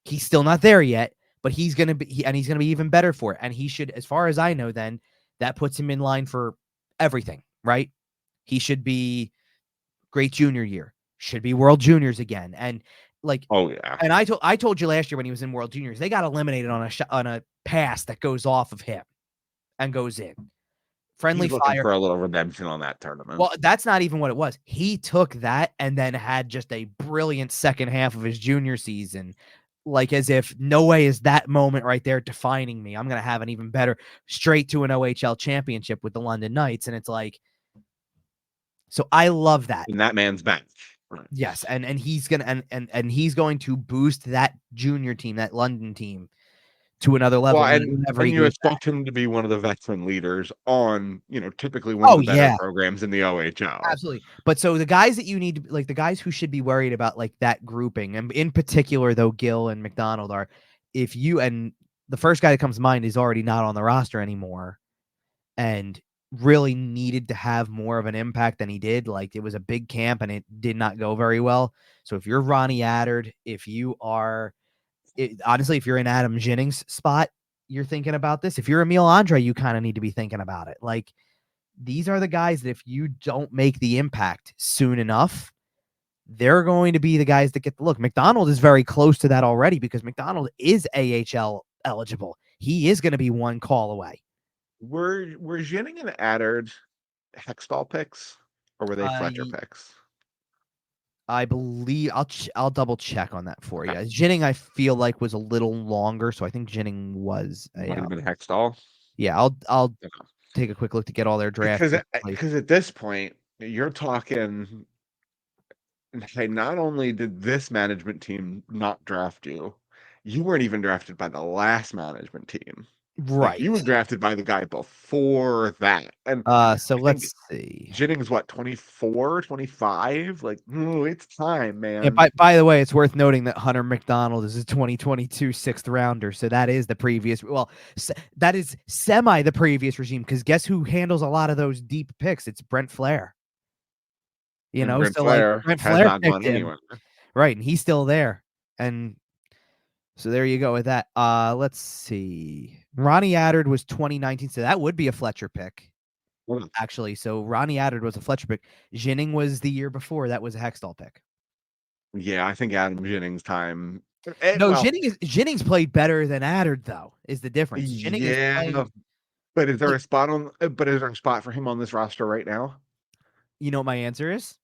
He's still not there yet, but he's going to be, and he's going to be even better for it. And he should, as far as I know, then that puts him in line for everything, right? He should be great junior year, should be World Juniors again. And like, Oh yeah. and I told you last year when he was in World Juniors, they got eliminated on on a pass that goes off of him and goes in. Friendly He's looking fire. for a little redemption on that tournament. Well, that's not even what it was. He took that and then had just a brilliant second half of his junior season. Like as if no way is that moment right there defining me. I'm going to have an even better straight to an OHL championship with the London Knights. And it's like, so I love that. And that man's back. Right. Yes. And he's going to, and he's going to boost that junior team, that London team to another level. Well, Whenever he and you goes back. expect him to be one of the veteran leaders on, typically one of Oh the better yeah. programs in the OHL. Absolutely. But so the guys that you need to like the guys who should be worried about like that grouping, and in particular though Gill and McDonald are if you and the first guy that comes to mind is already not on the roster anymore and really needed to have more of an impact than he did. Like it was a big camp and it did not go very well. So if you're Ronnie Attard, if you are honestly, if you're in Adam Jennings' spot, you're thinking about this. If you're Emil Andre, you kind of need to be thinking about it. Like these are the guys that if you don't make the impact soon enough, they're going to be the guys that get the look. McDonald is very close to that already because McDonald is AHL eligible. He is going to be one call away. Were Jennings and Attard Hextall picks, or were they Fletcher I picks? I believe I'll double check on that for you. Okay. Jennings I feel like was a little longer, so I think Jennings was Might have been Hextall. yeah. I'll Okay. take a quick look to get all their draft Because picks. because at this point you're talking. Hey, not only did this management team not draft you, you weren't even drafted by the last management team. Like Right. you were drafted by the guy before that. And So I think let's see. Jennings, what, 24, 25? Like, ooh, it's time, Yeah, man. by the way, it's worth noting that Hunter McDonald is a 2022 sixth rounder. So that is the previous, well, that is semi the previous regime because guess who handles a lot of those deep picks? It's Brent Flair. You And know, Brent so like Flair Brent has Flair not gone picked him. anywhere. Right. And he's still there. And so there you go with that. Let's see. Ronnie Attard was 2019. So that would be a Fletcher pick, actually. So Ronnie Attard was a Fletcher pick. Jennings was the year before. That was a Hextall pick. Yeah, I think Adam Jennings' time. No, Well, Jennings played better than Attard, though, is the difference. Jennings is yeah, playing but is there like a spot on? But is there a spot for him on this roster right now? you know what my answer is?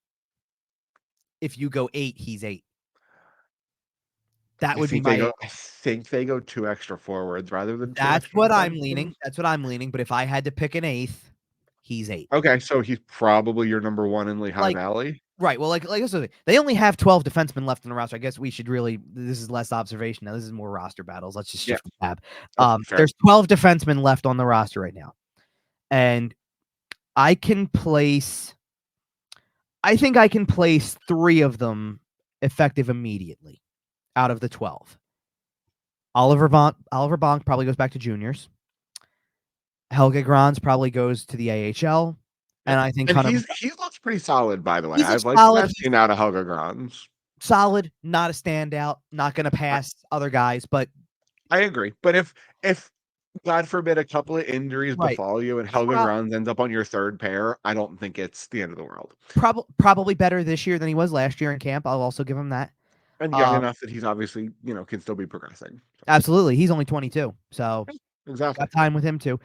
If you go 8, he's 8. That would be my I think they go 2 extra forwards rather than 2 that's extra what I'm leaning. defensemen. That's what I'm leaning. But if I had to pick an eighth, He's 8. Okay, so he's probably your number 1 in Lehigh Valley. Right. Well, like they only have 12 defensemen left in the roster. I guess we should really. This is less observation now. This is more roster battles. Let's just shift the tab. Okay, fair. There's 12 defensemen left on the roster right now, and I think I can place 3 of them effective immediately out of the 12. Oliver Bonk probably goes back to juniors. Helge Grans probably goes to the AHL. And I think he looks pretty solid, by the way. I've liked what I've seen out of Helge Grans. Solid, not a standout, not going to pass other guys, but I agree. But if God forbid a couple of injuries befall you and Helge Grans ends up on your 3rd pair, I don't think it's the end of the world. Probably better this year than he was last year in camp. I'll also give him that. And young enough that he's obviously, can still be progressing. So. Absolutely. He's only 22. So exactly. Got time with him too.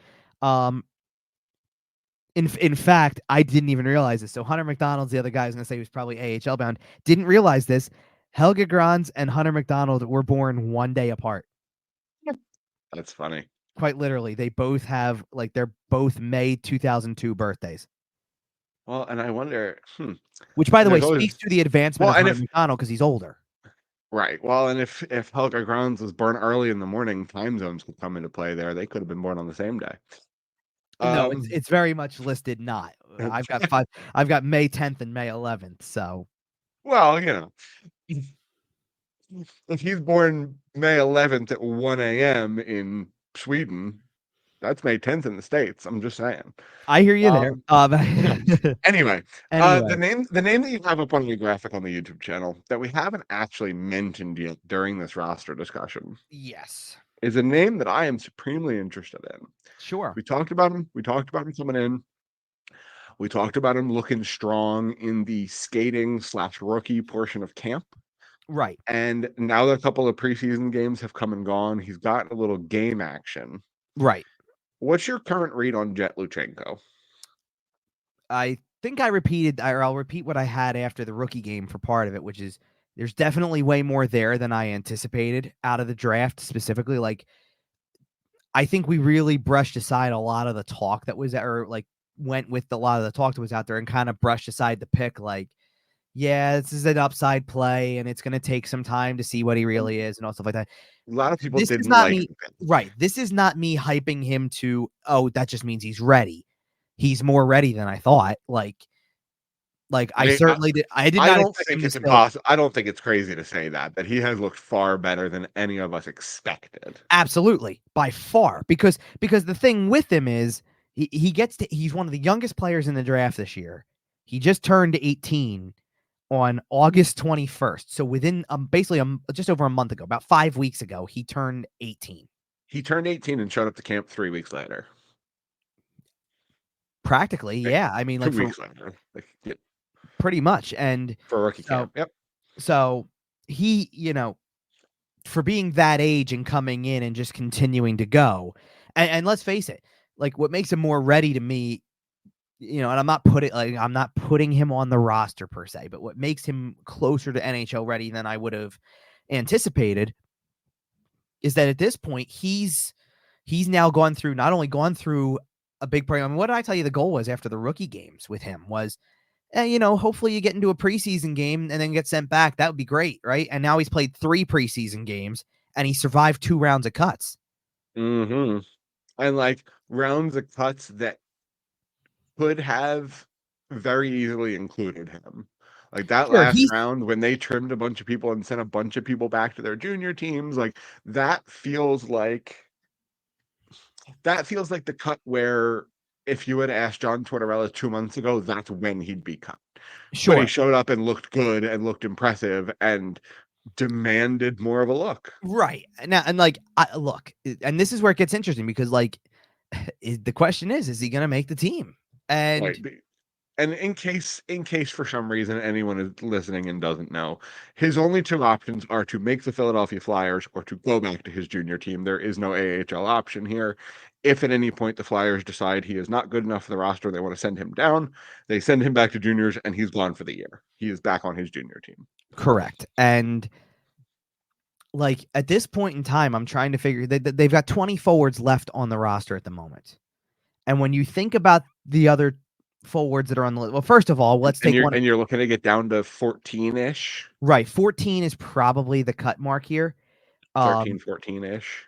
In fact, I didn't even realize this. So Hunter McDonald's the other guy I was going to say he was probably AHL bound. Didn't realize this. Helge Grans and Hunter McDonald were born 1 day apart. That's funny. Quite literally. They both have, they're both May 2002 birthdays. Well, and I wonder, Which, by the way, speaks to the advancement of Hunter McDonald because he's older. Right. Well, and if Helge Grans was born early in the morning, time zones could come into play there. They could have been born on the same day. No, it's very much listed not. I've got 5. I've got May 10th and May 11th. So, well, if he's born May 11th at 1 a.m. in Sweden, that's May 10th in the States. I'm just saying. I hear you there. Anyway, the name that you have up on your graphic on the YouTube channel that we haven't actually mentioned yet during this roster discussion. Yes. Is a name that I am supremely interested in. Sure. We talked about him. We talked about him coming in. We talked about him looking strong in the skating/rookie portion of camp. Right. And now that a couple of preseason games have come and gone, he's got a little game action. Right. What's your current read on Jett Luchanko? I think I'll repeat what I had after the rookie game for part of it, which is there's definitely way more there than I anticipated out of the draft specifically. I think we really brushed aside a lot of the talk that was, went with a lot of the talk that was out there and kind of brushed aside the pick. Yeah, this is an upside play and it's going to take some time to see what he really is and all stuff like that. A lot of people didn't like him. Right. This is not me hyping him to, that just means he's ready. He's more ready than I thought. I certainly did. I don't think it's impossible. I don't think it's crazy to say that he has looked far better than any of us expected. Absolutely, by far, because the thing with him is he's one of the youngest players in the draft this year. He just turned 18 on August 21st. So within basically just over a month ago, about 5 weeks ago, he turned 18. He turned 18 and showed up to camp 3 weeks later. Practically, yeah. I mean, 2 weeks later. Pretty much. And for rookie camp. Yep. So he, for being that age and coming in and just continuing to go, and let's face it, what makes him more ready to me, and I'm not putting him on the roster per se, but what makes him closer to NHL ready than I would have anticipated is that at this point he's now not only gone through a big program. I mean, what did I tell you the goal was after the rookie games with him was, hopefully you get into a preseason game and then get sent back. That would be great, right? And now he's played 3 preseason games and he survived 2 rounds of cuts. Mm-hmm. And rounds of cuts that could have very easily included him. That last round when they trimmed a bunch of people and sent a bunch of people back to their junior teams, that feels like the cut where if you had asked John Tortorella 2 months ago, that's when he'd be cut. Sure. But he showed up and looked good and looked impressive and demanded more of a look. Right. Now, and look, and this is where it gets interesting because the question is he going to make the team? And right. And in case for some reason anyone is listening and doesn't know, his only 2 options are to make the Philadelphia Flyers or to go back to his junior team. There is no AHL option here. If at any point the Flyers decide he is not good enough for the roster, they want to send him down, they send him back to juniors and he's gone for the year. He is back on his junior team. Correct. And at this point in time, I'm trying to figure they've got 20 forwards left on the roster at the moment. And when you think about the other forwards that are on the list. Well, first of all, let's And take one. you're looking to get down to 14-ish, Right, 14 is probably the cut mark here. 13, 14-ish.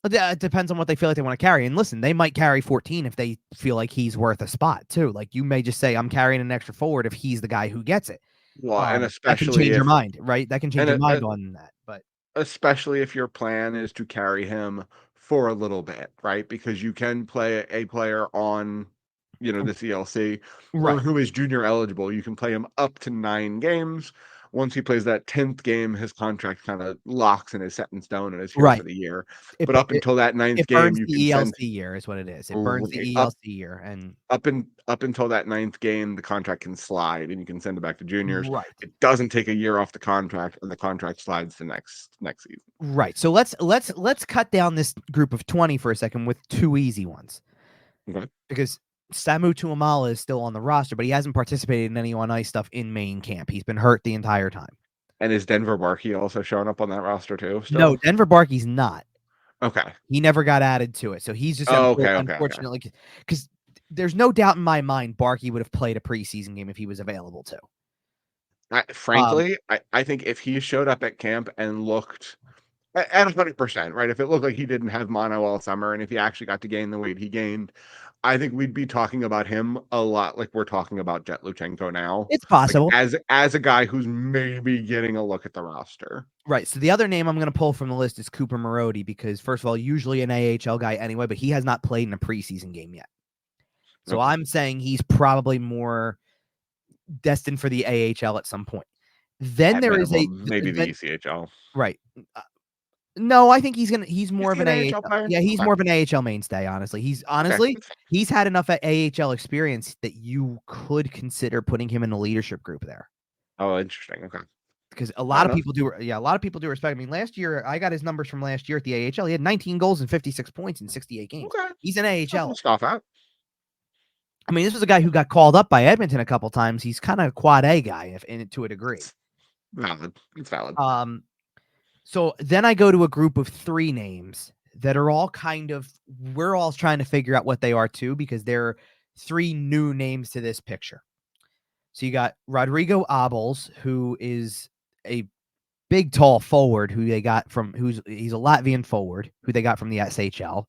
It depends on what they feel like they want to carry. And listen, they might carry 14 if they feel like he's worth a spot too. Like you may just say, I'm carrying an extra forward if he's the guy who gets it. Well, and That can especially change your if mind, right? That can change your and mind on that. But especially if your plan is to carry him for a little bit, right? Because you can play a player on, the CLC or right, who is junior eligible. You can play him up to 9 games. Once he plays that 10th game, his contract kind of locks and is set in stone and is here for right. the year. It But up it, until that ninth it game, burns you the can send ELC year is what it is. It burns the right, ELC year and up until that 9th game, the contract can slide and you can send it back to juniors. right. It doesn't take a year off the contract, and the contract slides to next season. Right. So let's cut down this group of 20 for a second with two easy ones. Okay. Because Samu Tuamala is still on the roster, but he hasn't participated in any on ice stuff in main camp. He's been hurt the entire time. And is Denver Barkey also showing up on that roster too? Still? No, Denver Barkey's not. Okay. He never got added to it. So he's just Okay. unfortunately because there's no doubt in my mind Barkey would have played a preseason game if he was available to. Frankly, I think if he showed up at camp and looked at 100%, right? If it looked like he didn't have mono all summer, and if he actually got to gain the weight he gained, I think we'd be talking about him a lot like we're talking about Jett Luchanko now. It's Like possible. as a guy who's maybe getting a look at the roster. Right. So the other name I'm going to pull from the list is Cooper Marody because, first of all, usually an AHL guy anyway, but he has not played in a preseason game yet. So Okay. I'm saying he's probably more destined for the AHL at some point. Then At there is minimum, maybe the ECHL. right. No, I think he's Is more of he an an AHL. AHL player? Yeah, he's Okay. more of an AHL mainstay, honestly. Okay. He's had enough AHL experience that you could consider putting him in the leadership group there. Oh, interesting. Okay. Because a Fair lot of enough. people do. Yeah, a lot of people do respect. I mean, last year I got his numbers from last year at the AHL. He had 19 goals and 56 points in 68 games. Okay. He's an AHL. Stuff out. I mean, this was a guy who got called up by Edmonton a couple times. He's kind of a quad A guy, to a degree. Valid. It's valid. So then I go to a group of three names that are all we're all trying to figure out what they are too, because there are three new names to this picture. So you got Rodrigo Abels, who is a big, tall forward who they got from he's a Latvian forward who they got from the SHL.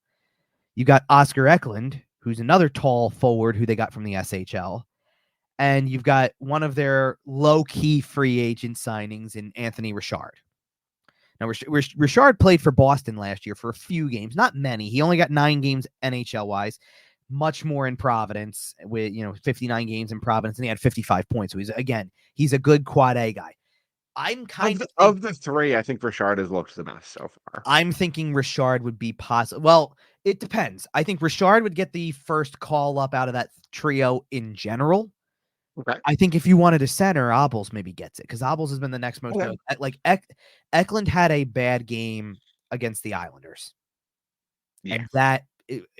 You got Oscar Eklund, who's another tall forward who they got from the SHL. And you've got one of their low-key free agent signings in Anthony Richard. Now, Richard played for Boston last year for a few games, not many. He only got 9 games NHL-wise, much more in Providence with 59 games in Providence, and he had 55 points. So he's a good quad A guy. I'm kind of the three, I think Richard has looked the best so far. I'm thinking Richard would be possible. Well, it depends. I think Richard would get the first call up out of that trio in general. Okay. I think if you wanted a center, Abels maybe gets it because Abels has been the next most. Okay. Like Eklund had a bad game against the Islanders. Yeah. And that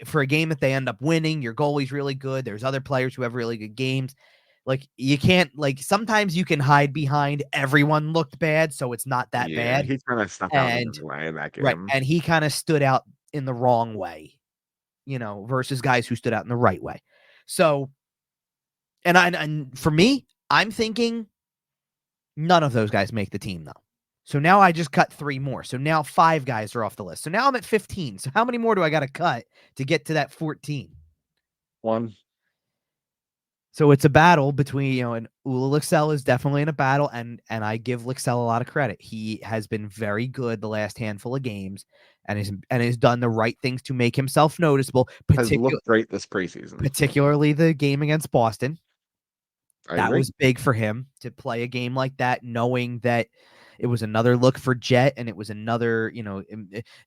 for a game that they end up winning, your goalie's really good. There's other players who have really good games. Like you can't sometimes you can hide behind everyone looked bad, so it's not that bad. He kind of stuck out in the way in that game. Right. And he kind of stood out in the wrong way, versus guys who stood out in the right way. So and for me, I'm thinking none of those guys make the team though. So now I just cut 3 more. So now 5 guys are off the list. So now I'm at 15. So how many more do I got to cut to get to that 14? 1. So it's a battle between, and Ula Lycksell is definitely in a battle, and I give Lycksell a lot of credit. He has been very good the last handful of games, and has done the right things to make himself noticeable. Has looked great this preseason, particularly the game against Boston. That was big for him to play a game like that, knowing that it was another look for Jett, and it was another,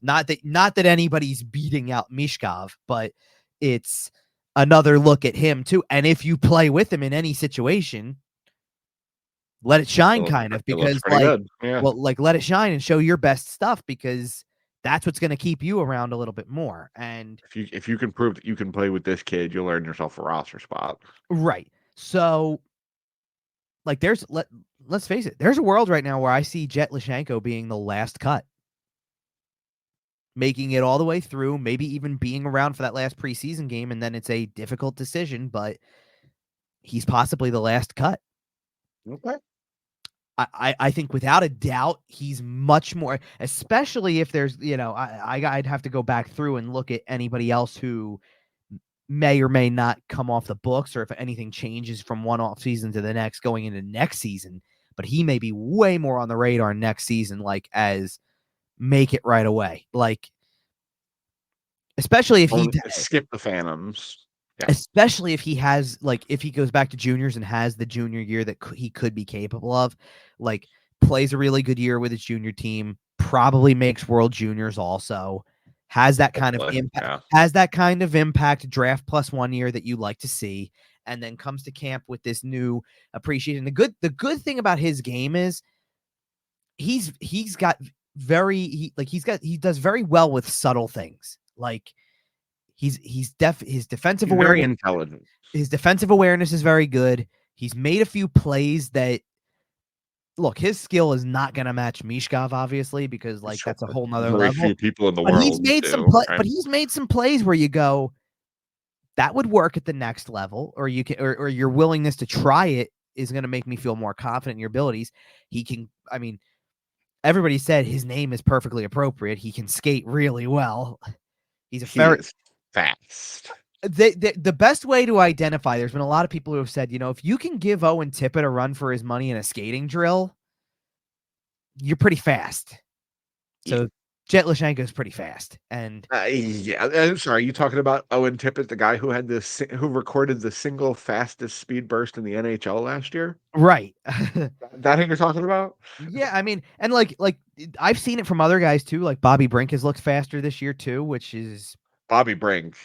not that anybody's beating out Michkov, but it's another look at him too. And if you play with him in any situation, let it shine because let it shine and show your best stuff because that's what's going to keep you around a little bit more. And if you can prove that you can play with this kid, you'll earn yourself a roster spot. Right. So let's face it, there's a world right now where I see Jett Luchanko being the last cut. making it all the way through, maybe even being around for that last preseason game, and then it's a difficult decision, but he's possibly the last cut. Okay. I think without a doubt he's much more, especially if there's, I'd have to go back through and look at anybody else who may or may not come off the books, or if anything changes from one off season to the next going into next season. But he may be way more on the radar next season, like as make it right away, like especially if he skip the Phantoms. Yeah. Especially if he has, like, if he goes back to juniors and has the junior year that he could be capable of, like, plays a really good year with his junior team, probably makes World Juniors also, has that kind of impact, draft plus 1 year that you like to see, and then comes to camp with this new appreciation. The good thing about his game is he does very well with subtle things. Like, his defensive awareness, very intelligent. His defensive awareness is very good. He's made a few plays that, look, his skill is not going to match Michkov, obviously, because like that's a whole nother level. Few people in the world. But he's made some plays where you go, that would work at the next level, or you can, or your willingness to try it is going to make me feel more confident in your abilities. He can, I mean, everybody said his name is perfectly appropriate. He can skate really well. He is fast. The best way to identify, there's been a lot of people who have said, if you can give Owen Tippett a run for his money in a skating drill, you're pretty fast. So Jett Luchanko is pretty fast. And I'm sorry, you talking about Owen Tippett, the guy who had who recorded the single fastest speed burst in the NHL last year? Right. That who you're talking about? Yeah, I mean, and like I've seen it from other guys too. Like Bobby Brink has looked faster this year too, which is Bobby Brink.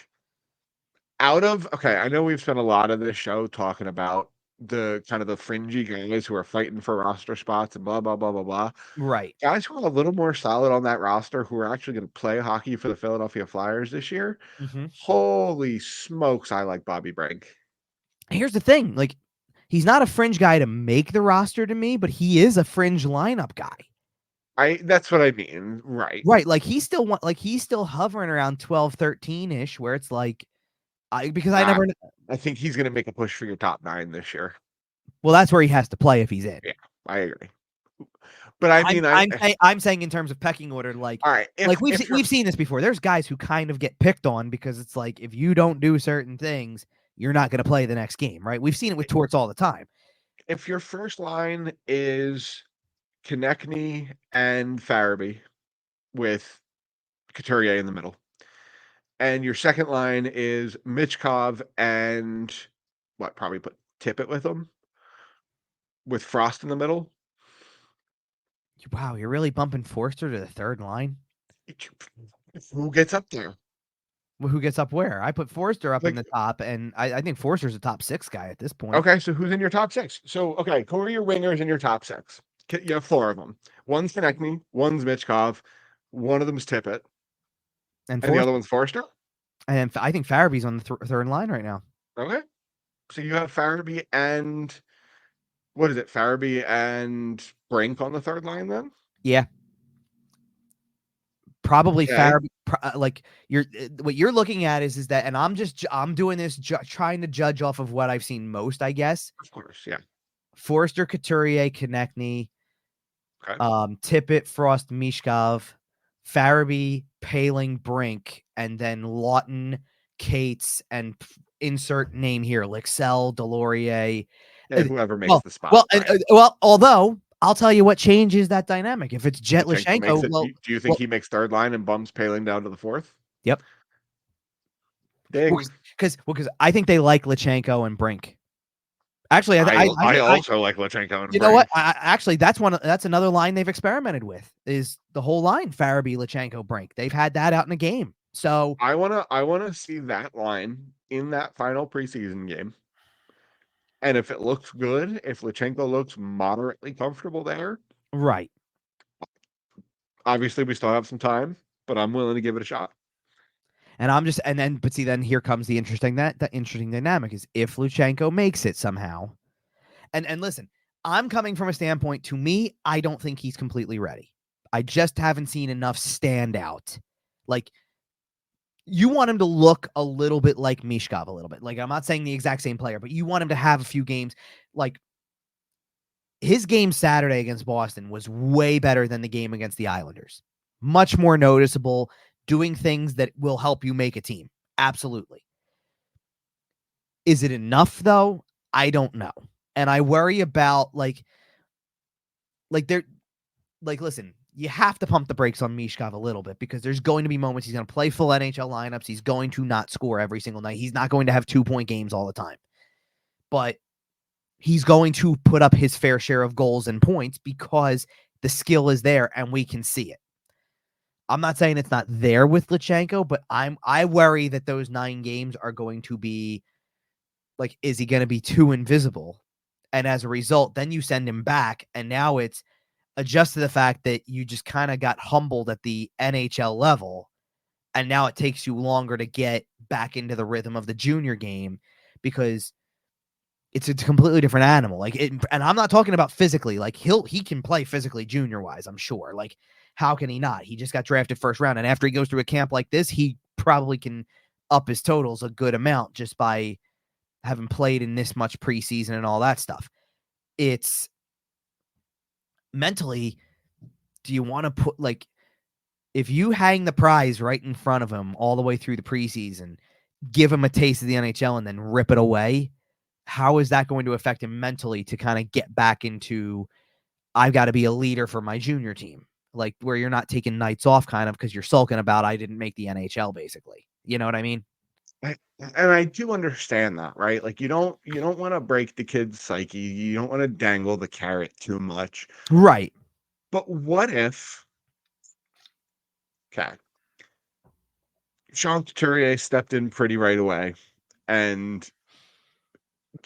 I know we've spent a lot of this show talking about the kind of the fringy guys who are fighting for roster spots and blah, blah, blah, blah, blah. Right. Guys who are a little more solid on that roster who are actually going to play hockey for the Philadelphia Flyers this year. Mm-hmm. Holy smokes, I like Bobby Brink. Here's the thing. Like, he's not a fringe guy to make the roster to me, but he is a fringe lineup guy. That's what I mean. Right. Right. Like he's still hovering around 12, 13-ish, where it's like, I think he's going to make a push for your top 9 this year. Well, that's where he has to play if he's in. Yeah, I agree. But I'm saying in terms of pecking order, like, all right, we've seen this before. There's guys who kind of get picked on because it's like, if you don't do certain things, you're not going to play the next game, right? We've seen it with Torts all the time. If your first line is Konechny and Farabee with Couturier in the middle, and your second line is Michkov and probably put Tippett with them, with Frost in the middle. Wow, you're really bumping Forster to the third line? Who gets up there? Well, who gets up where? I put Forster up in the top, and I think Forster's a top 6 guy at this point. Okay, so who's in your top 6? So, okay, who are your wingers in your top 6? You have 4 of them. One's Konechny, one's Michkov, one of them's Tippett, and the other one's Forster? And I think Farabee's on the third line right now. Okay. So you have Farabee and what is it? Farabee and Brink on the third line then? Yeah. Probably Farabee. Like what you're looking at is that, and I'm doing this trying to judge off of what I've seen most, I guess. Of course, yeah. Forster, Couturier, Konechny, okay. Tippett, Frost, Michkov, Farabee, Paling, Brink, and then Lawton, Cates, and insert name here, Lixell, Delorier. Yeah, whoever makes the spot. Well, although I'll tell you what changes that dynamic. If it's Jett Luchanko, do you think he makes third line and bumps Paling down to the fourth? Yep. Because I think they like Luchanko and Brink. Actually, I also like Luchanko and Brink. You know what? Actually, that's another line they've experimented with, is the whole line Farabee, Luchanko, Brink. They've had that out in a game. So I wanna see that line in that final preseason game. And if it looks good, if Luchanko looks moderately comfortable there, right. Obviously, we still have some time, but I'm willing to give it a shot. And then here comes the interesting dynamic is if Luchanko makes it somehow. And listen, I'm coming from a standpoint, to me, I don't think he's completely ready. I just haven't seen enough stand out. Like, you want him to look a little bit like Michkov a little bit. Like, I'm not saying the exact same player, but you want him to have a few games. Like, his game Saturday against Boston was way better than the game against the Islanders. Much more noticeable, doing things that will help you make a team. Absolutely. Is it enough, though? I don't know. And I worry about, listen, you have to pump the brakes on Michkov a little bit because there's going to be moments he's going to play full NHL lineups. He's going to not score every single night. He's not going to have 2-point games all the time. But he's going to put up his fair share of goals and points because the skill is there and we can see it. I'm not saying it's not there with Luchanko, but I worry that those 9 games are going to be like, is he going to be too invisible? And as a result, then you send him back, and now it's adjust to the fact that you just kind of got humbled at the NHL level, and now it takes you longer to get back into the rhythm of the junior game because it's a completely different animal. Like, and I'm not talking about physically. Like, he can play physically junior wise, I'm sure. Like, how can he not? He just got drafted first round, and after he goes through a camp like this, he probably can up his totals a good amount just by having played in this much preseason and all that stuff. It's mentally, do you want to put, like, if you hang the prize right in front of him all the way through the preseason, give him a taste of the NHL and then rip it away, how is that going to affect him mentally to kind of get back into, I've got to be a leader for my junior team, like where you're not taking nights off kind of because you're sulking about I didn't make the NHL, basically. You know what I mean? And I do understand that, right? Like, you don't want to break the kid's psyche. You don't want to dangle the carrot too much. Right. But what if, okay, Sean Couturier stepped in pretty right away, and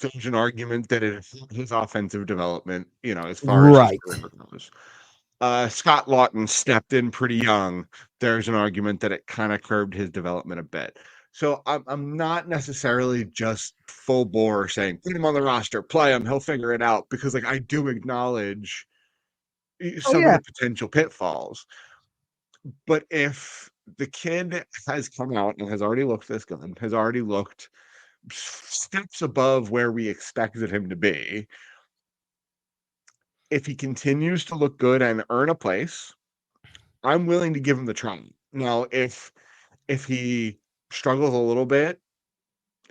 there's an argument that it his offensive development, as far as his Right. career goes. Scott Lawton stepped in pretty young. There's an argument that it kind of curbed his development a bit. So I'm not necessarily just full bore saying put him on the roster, play him, he'll figure it out, because like I do acknowledge Oh, some of yeah. the potential pitfalls. But if the kid has come out and has already looked this good, has already looked steps above where we expected him to be, if he continues to look good and earn a place, I'm willing to give him the try. Now, if he struggles a little bit,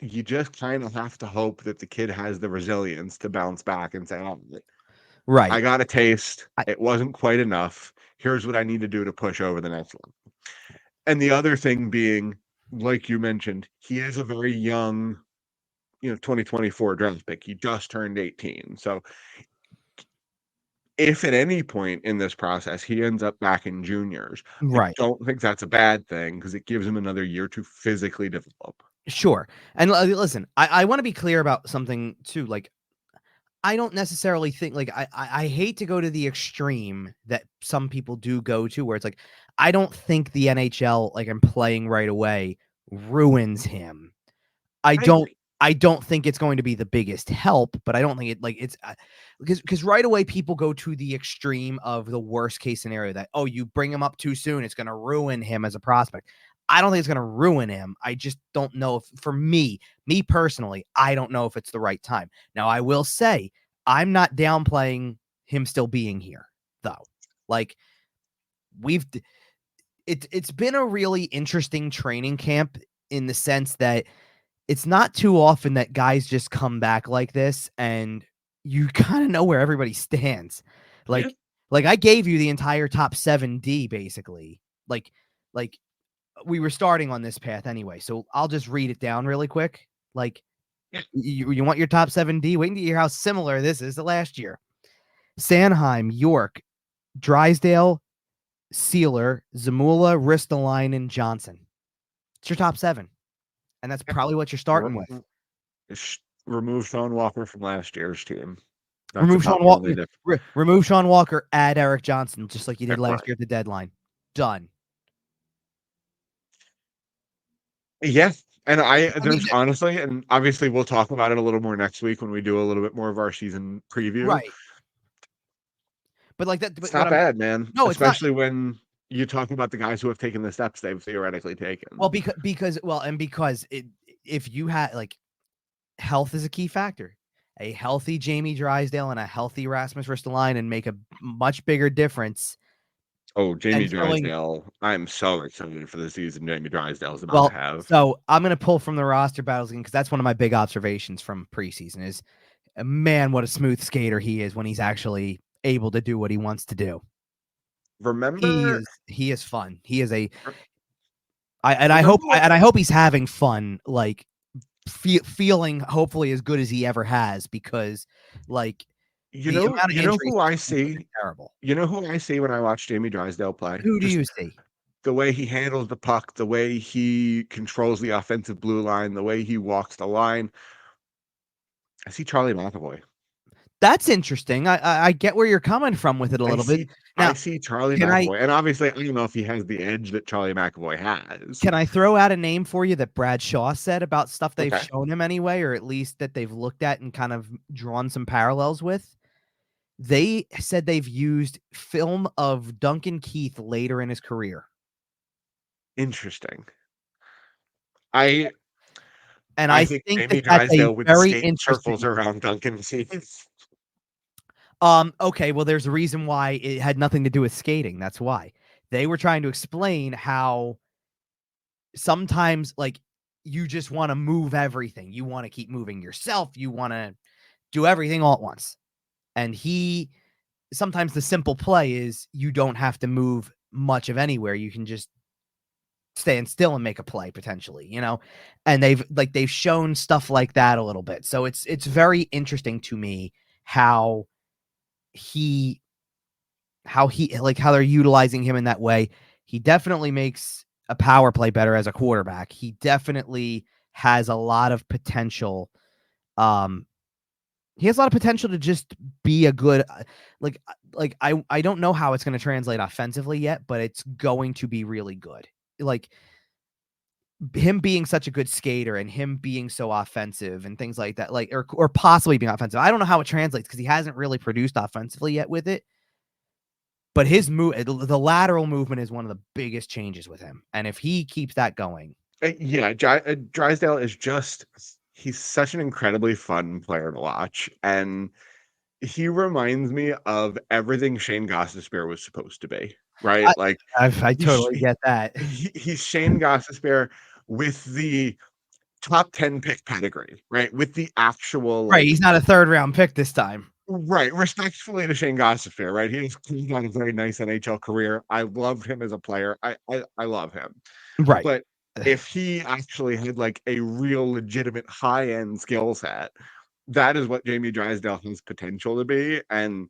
you just kind of have to hope that the kid has the resilience to bounce back and say, "Oh, I Right. got a taste. I, It wasn't quite enough. Here's what I need to do to push over the next one." And the other thing being, like you mentioned, he is a very young, 2024 draft pick. He just turned 18. So if at any point in this process he ends up back in juniors, I right. don't think that's a bad thing because it gives him another year to physically develop. Sure. And listen, I want to be clear about something too. Like, I don't necessarily think, like, I hate to go to the extreme that some people do go to where it's like, I don't think the NHL, like, I'm playing right away, ruins him. I I don't agree. I don't think it's going to be the biggest help, but I don't think it, like, it's because right away people go to the extreme of the worst case scenario that, oh, you bring him up too soon, it's going to ruin him as a prospect. I don't think it's going to ruin him. I just don't know if, for me personally, I don't know if it's the right time. Now, I will say I'm not downplaying him still being here, though. Like, we've it's been a really interesting training camp in the sense that it's not too often that guys just come back like this and you kind of know where everybody stands. Yeah. Like I gave you the entire top 7D basically. Like we were starting on this path anyway. So I'll just read it down really quick. Like, Yeah. you want your top 7D? Wait to hear how similar this is to last year. Sanheim, York, Drysdale, Sealer, Zamula, Ristolainen, Johnson. It's your top 7. And that's probably what you're starting with. Remove Sean Walker from last year's team. That's Remove about Sean the only Walker. difference. Remove Sean Walker. Add Eric Johnson, just like you did last Right. year at the deadline. Done. Yeah. And I mean, there's honestly, and obviously we'll talk about it a little more next week when we do a little bit more of our season preview. right. But like that. It's But what not I'm bad, man. no, it's not. Especially when you're talking about the guys who have taken the steps they've theoretically taken. Well, because if you had like health is a key factor. A healthy Jamie Drysdale and a healthy Rasmus Ristolainen make a much bigger difference. Oh, Jamie And filling Drysdale. I'm so excited for the season Jamie Drysdale is about to well, have. so I'm gonna pull from the roster battles again because that's one of my big observations from preseason is man, what a smooth skater he is when he's actually able to do what he wants to do. Remember, He is fun. He is a r- I remember what hope he's having fun, like feeling hopefully as good as he ever has because like you the know. amount of You know injuries who I he's been through is see. terrible. You know who I see when I watch Jamie Drysdale play. Who do Just you see? the way he handles the puck, the way he controls the offensive blue line, the way he walks the line. I see Charlie McAvoy. That's interesting. I get where you're coming from with it a I little bit. see I Now, see Charlie can I McAvoy, and obviously, I don't know if he has the edge that Charlie McAvoy has. can I throw out a name for you that Brad Shaw said about stuff they've Okay. shown him anyway, or at least that they've looked at and kind of drawn some parallels with? They said they've used film of Duncan Keith later in his career. Interesting. I And I I think think that Jamie that's a Drysdale would very skate in circles interesting. around Duncan Keith. Okay, well, there's a reason why it had nothing to do with skating. That's why. They were trying to explain how sometimes like you just want to move everything. You want to keep moving yourself. You want to do everything all at once. And he sometimes the simple play is you don't have to move much of anywhere. You can just stand still and make a play potentially, you know? And they've shown stuff like that a little bit. So it's very interesting to me how he how they're utilizing him in that way. He definitely makes a power play better as a quarterback. He definitely has a lot of potential. Um, he has a lot of potential to just be a good I don't know how it's going to translate offensively yet, but it's going to be really good. Like him being such a good skater and him being so offensive and things like that, like or possibly being offensive. I don't know how it translates because he hasn't really produced offensively yet with it. But his move, the lateral movement is one of the biggest changes with him. And if he keeps that going, Yeah, Drysdale is he's such an incredibly fun player to watch. And he reminds me of everything Shane Gostisbehere was supposed to be, right? I, Like I he's totally get that. he's Shane Gostisbehere with the top 10 pick pedigree, right? With the actual Right. like He's not a third round pick this time. right, respectfully to Shane Gostisbehere, right? He's got a very nice NHL career. I loved him as a player. I love him. Right. But if he actually had like a real legitimate high-end skill set, that is what Jamie Drysdale has potential to be. And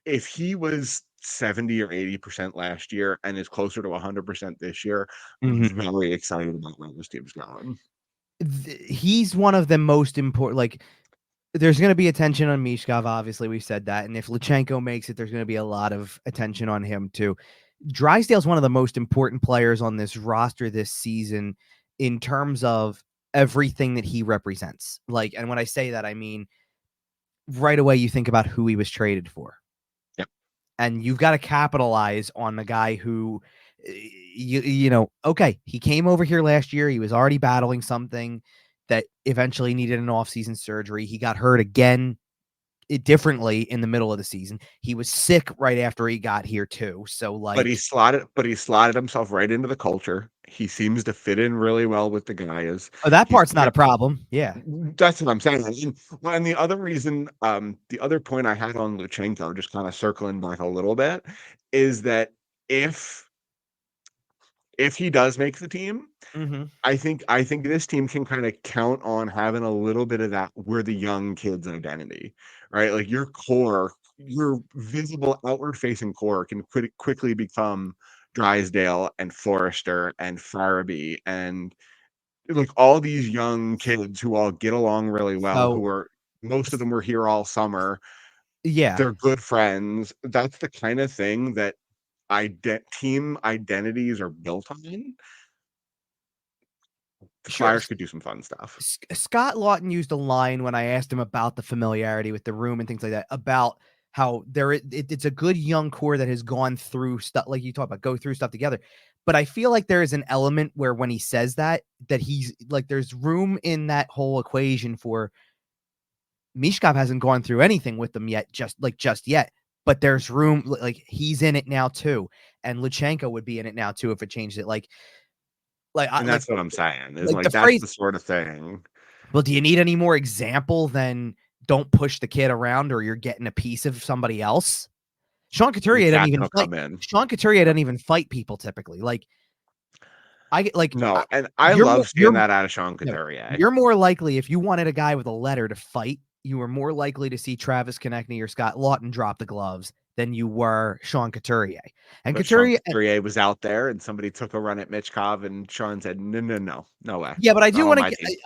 if he was 70 or 80% last year and is closer to 100% this year, I'm Mhm. very excited about where this team's going. He's one of the most important. Like, there's going to be attention on Michkov. Obviously, we said that. And if Luchanko makes it, there's going to be a lot of attention on him, too. Drysdale's one of the most important players on this roster this season in terms of everything that he represents. Like, and when I say that, I mean right away you think about who he was traded for. Yep. And you've got to capitalize on the guy who okay, he came over here last year, he was already battling something that eventually needed an off-season surgery. He got hurt again differently in the middle of the season. He was sick right after he got here too. So But like he slotted himself right into the culture. He seems to fit in really well with the guys. oh, that He's part's not a problem. Yeah. That's what I'm saying. And the other reason, the other point I had on Luchenko, just kind of circling back a little bit, is that if if he does make the team, Mm-hmm. I think this team can kind of count on having a little bit of that we're the young kids identity, right? Like your core, your visible outward facing core can quickly become Drysdale and Forrester and Farabee and like all these young kids who all get along really well, So who are most of them were here all summer. yeah. They're good friends. That's the kind of thing that team identities are built on. The Sure. Flyers could do some fun stuff. Scott Lawton used a line when I asked him about the familiarity with the room and things like that about how it's a good young core that has gone through stuff, like you talk about, go through stuff together. But I feel like there is an element where when he says that he's like, there's room in that whole equation for Michkov hasn't gone through anything with them yet, just yet. But there's room, like he's in it now too, and Luchanko would be in it now too if it changed it. And that's what I'm saying. Is like the like that's phrase. the sort of thing. Well, do you need any more example than don't push the kid around or you're getting a piece of somebody else? Sean Couturier doesn't even fight. Come in. Sean Couturier doesn't even fight people typically. No, and I love seeing that out of Sean Couturier. You're more likely, if you wanted a guy with a letter to fight, you were more likely to see Travis Konechny or Scott Lawton drop the gloves than you were Sean Couturier. And Sean Couturier was out there, and somebody took a run at Michkov, and Sean said, "No way." Yeah, but I do want to.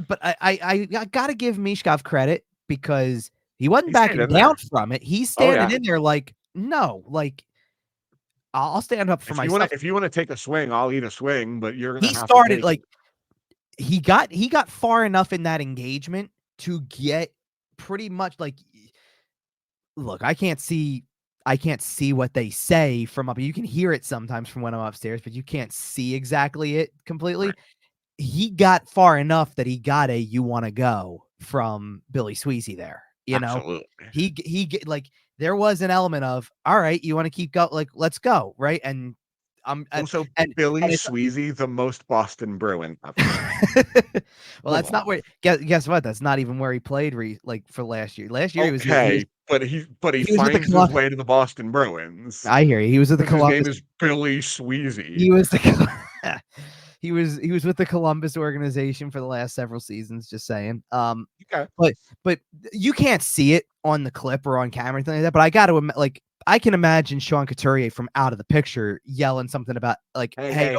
But I got to give Michkov credit because he wasn't backing down from it. He's standing in there like, no, like I'll stand up for myself. If you want to take a swing, I'll eat a swing, but you're gonna. He started like he got far enough in that engagement to get pretty much like, look, I can't see what they say from up. You can hear it sometimes from when I'm upstairs, but you can't see exactly it completely. Right. He got far enough that he got a "you want to go" from Billy Sweezy there. You know, absolutely. He like there was an element of, all right, you want to keep go, like let's go, right? And also Billy Sweezy, the most Boston Bruin. Well, that's not where. Guess what? That's not even where he played. For last year. Last year he was. But he finds his way to the Boston Bruins. I hear you. He was with the Columbus. His name is Billy Sweezy. He was the. He was with the Columbus organization for the last several seasons. Just saying. Okay. But you can't see it on the clip or on camera or anything like that. But I got to I can imagine Sean Couturier from out of the picture yelling something about like, hey,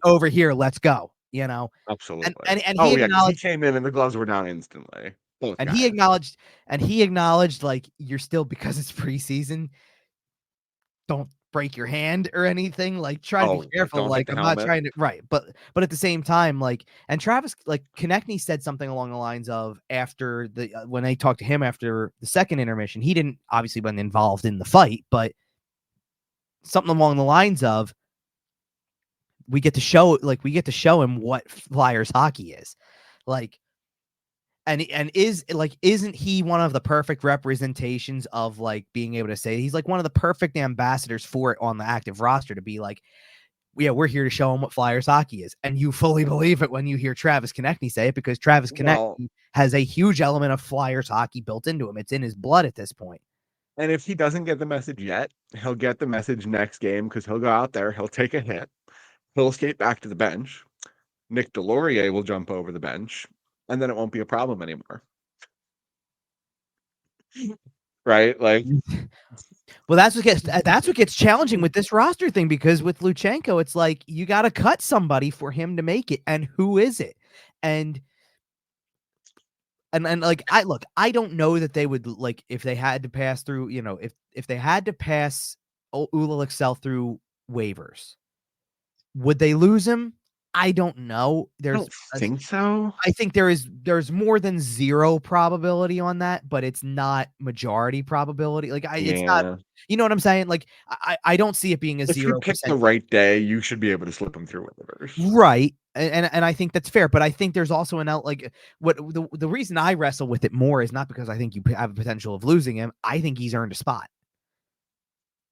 over here, let's go. You know, absolutely. And he came in and the gloves were down instantly. He acknowledged like, you're still, because it's preseason, don't break your hand or anything. Like, try to be careful. Like, I'm not trying to, right. But at the same time, like, and Travis, like, Konechny said something along the lines of, after when they talked to him after the second intermission, he didn't obviously been involved in the fight, but something along the lines of, we get to show him what Flyers hockey is like. And isn't he one of the perfect representations of like being able to say, he's like one of the perfect ambassadors for it on the active roster, to be like, yeah, we're here to show him what Flyers hockey is. And you fully believe it when you hear Travis Konechny say it, because Travis Konechny has a huge element of Flyers hockey built into him. It's in his blood at this point. And if he doesn't get the message yet, he'll get the message next game, because he'll go out there, he'll take a hit, he'll skate back to the bench. Nick Delorier will jump over the bench, and then it won't be a problem anymore. Right? Like, well, that's what gets challenging with this roster thing, because with Luchanko, it's like, you got to cut somebody for him to make it. And who is it? And like, I don't know that they would, like, if they had to pass through, you know, if they had to pass Ulla Excel through waivers, would they lose him? I don't know. I don't think so. I think there's more than zero probability on that, but it's not majority probability. Like, it's not, you know what I'm saying? Like, I don't see it being a 0%. If you pick the right day, you should be able to slip them through waivers. Right. And I think that's fair, but I think there's also what the reason I wrestle with it more is not because I think you have a potential of losing him. I think he's earned a spot.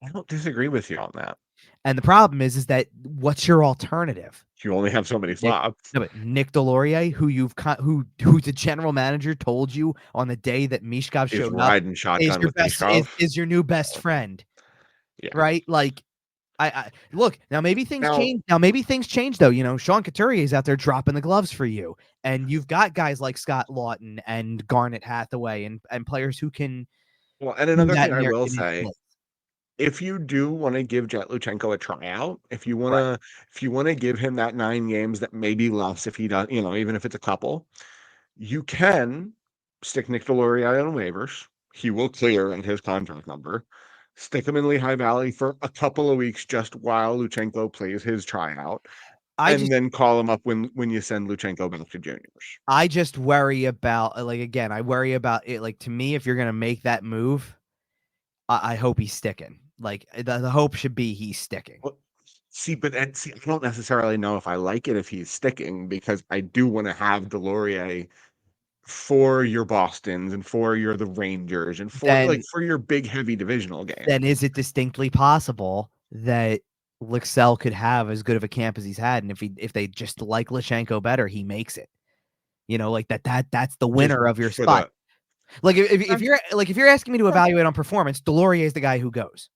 I don't disagree with you on that. And the problem is that what's your alternative? You only have so many slots. Nick Delorier, who the general manager told you on the day that Michkov showed up, is your new best friend. Yeah. Right? Like, I look, now maybe things change. Now maybe things change though. You know, Sean Couturier is out there dropping the gloves for you, and you've got guys like Scott Lawton and Garnet Hathaway and players who can. Well, and another thing I will say, if you do want to give Jett Luchanko a tryout, if you want to give him that 9 games, that may be less if he does, you know, even if it's a couple, you can stick Nick Delorier on waivers. He will clear in his contract number. Stick him in Lehigh Valley for a couple of weeks just while Luchanko plays his tryout. Then call him up when you send Luchanko back to juniors. I just worry about, like, again, I worry about it. Like, to me, if you're going to make that move, I hope he's sticking. Like the hope should be he's sticking. Well, I don't necessarily know if I like it if he's sticking, because I do want to have Delorier for your Bostons and for the Rangers and Then for your big heavy divisional games. then is it distinctly possible that Lixell could have as good of a camp as he's had, and if they just like Luchanko better, he makes it. Like that's the winner Just of your for spot. Like if you're asking me to Sure. evaluate on performance, Delorier is the guy who goes.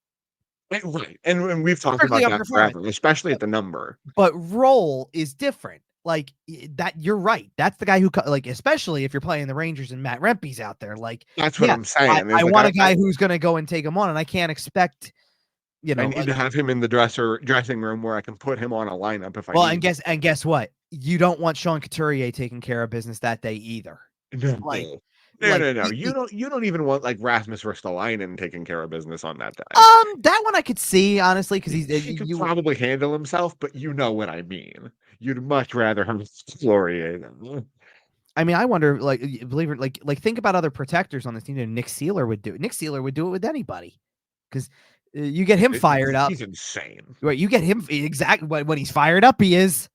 Right, and we've talked Strictly about on that performance. forever, especially at the number. But role is different. Like that, you're right. That's the guy who, like, especially if you're playing the Rangers and Matt Rempe's out there. Like, That's what I'm saying. I want a guy who's going to go and take him on, and I can't expect, I need to have him in the dressing room where I can put him on a lineup if I need. And guess what? You don't want Sean Couturier taking care of business that day either. No. Like, No. You don't even want like Rasmus Ristolainen taking care of business on that day. That one I could see, honestly, because he could probably handle himself, but you know what I mean. You'd much rather have Laurier than. I mean, I wonder, like, believe it, like think about other protectors on this team. Nick Seeler would do it. Nick Seeler would do it with anybody, because you get him fired up. He's insane. Right, you get him exactly when he's fired up. He is.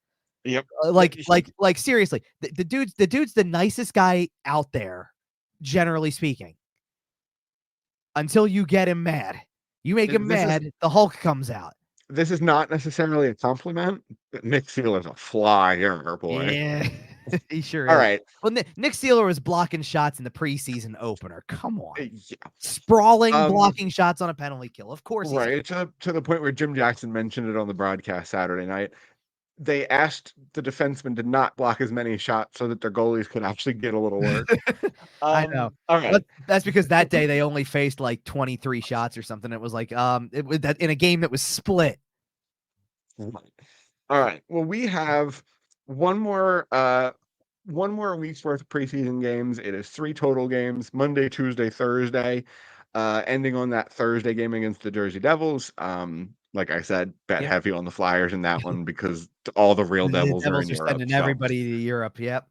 Yep. Like seriously, the dude's the nicest guy out there, generally speaking. Until you get him mad, you make him mad, the Hulk comes out. This is not necessarily a compliment, but Nick Seeler's a flyer, boy. Yeah, he sure is. All right. Well, Nick Seeler was blocking shots in the preseason opener. Come on. Yeah. Sprawling, blocking shots on a penalty kill. Of course. Right. To the point where Jim Jackson mentioned it on the broadcast Saturday night. They asked the defensemen to not block as many shots so that their goalies could actually get a little work. I know. All right. But that's because that day they only faced like 23 shots or something. It was like it was that in a game that was split. All right. Well, we have one more week's worth of preseason games. It is 3 total games: Monday, Tuesday, Thursday. Ending on that Thursday game against the Jersey Devils. Like I said, bet heavy on the Flyers in that one because all the real Devils are in Europe. Sending everybody to Europe. Yep.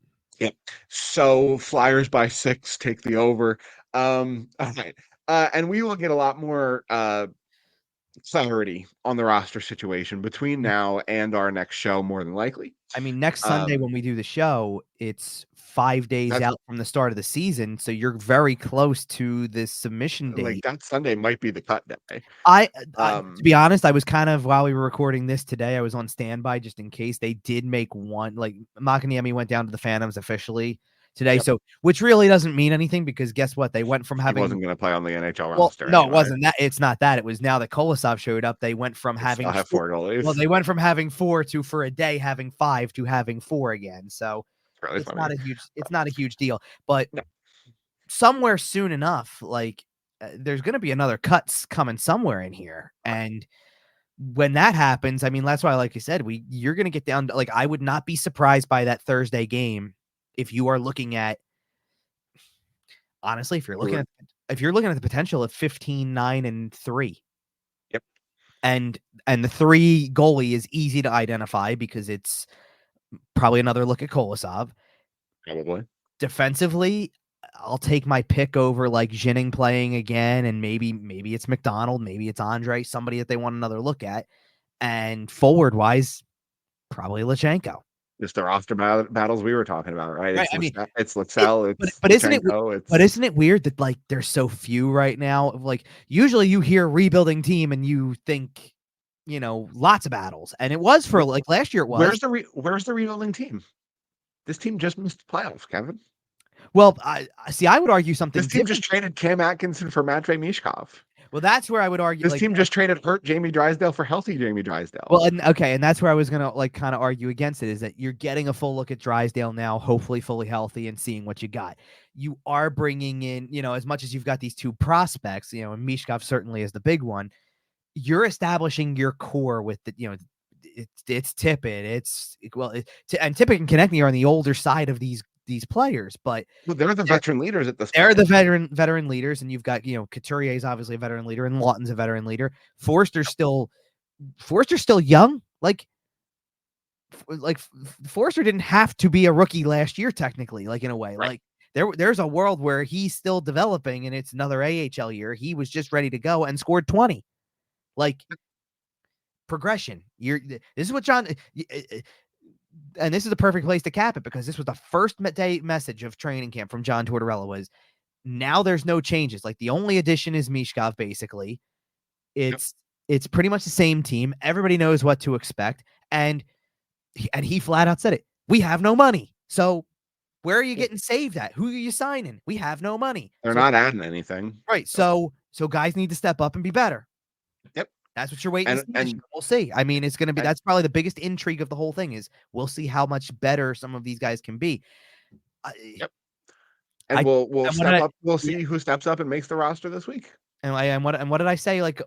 So Flyers by 6, take the over. All right. And we will get a lot more clarity on the roster situation between now and our next show, more than likely. I mean, next Sunday when we do the show, it's 5 days out from the start of the season, so you're very close to this submission date. Like that Sunday might be the cut day. To be honest, I was kind of, while we were recording this today, I was on standby just in case they did make one. Like Makaniemi went down to the Phantoms officially today, so which really doesn't mean anything, because guess what? They went from having he wasn't going to play on the NHL roster. No, it wasn't that. It's not that. It was now that Kolosov showed up. They went from having 4 goalies. Well, they went from having 4 to, for a day, having 5 to having 4 again. So really it's not a huge deal. But somewhere soon enough, like there's going to be another cuts coming somewhere in here, and when that happens, I mean, that's why, like you said, you're going to get down to, like, I would not be surprised by that Thursday game if you are looking at, honestly, if you're looking at the potential of 15-9-3. Yep. And the 3 goalie is easy to identify because it's probably another look at Kolosov. Probably. Defensively, I'll take my pick over like Jinning playing again, and maybe it's McDonald, maybe it's Andre, somebody that they want another look at. And forward wise, probably Luchanko. Just the roster battles we were talking about, right? Right. It's Lixell. But isn't it weird that like there's so few right now? Like usually you hear rebuilding team and you think, lots of battles, and it was for like last year. It was. Where's the rebuilding team? This team just missed the playoffs, Kevin. Well, I would argue something. This team just traded Cam Atkinson for Matvei Michkov. Well, that's where I would argue. This team just traded hurt Jamie Drysdale for healthy Jamie Drysdale. Well, and that's where I was gonna like kind of argue against it, is that you're getting a full look at Drysdale now, hopefully fully healthy, and seeing what you got. You are bringing in, as much as you've got these 2 prospects, and Michkov certainly is the big one. You're establishing your core with the, it's Tippett, and Tippett and Konechny are on the older side of these players, but they're the veteran leaders at this point. They're the veteran leaders, and you've got, Couturier is obviously a veteran leader, and Lawton's a veteran leader. Forster's still young. Like Forster didn't have to be a rookie last year, technically, like in a way. Right. there's a world where he's still developing and it's another AHL year. He was just ready to go and scored 20. Like, progression. This is what John, and this is the perfect place to cap it, because this was the first day message of training camp from John Tortorella was, now there's no changes. Like, the only addition is Michkov, basically. It's pretty much the same team. Everybody knows what to expect. And he flat out said it. We have no money. So where are you getting saved at? Who are you signing? We have no money. They're not adding anything. Right. So guys need to step up and be better. Yep. That's what you're waiting to see. And we'll see. I mean, it's going to be, that's probably the biggest intrigue of the whole thing is we'll see how much better some of these guys can be. Yep. And we'll step up. We'll see who steps up and makes the roster this week. And what did I say? Like,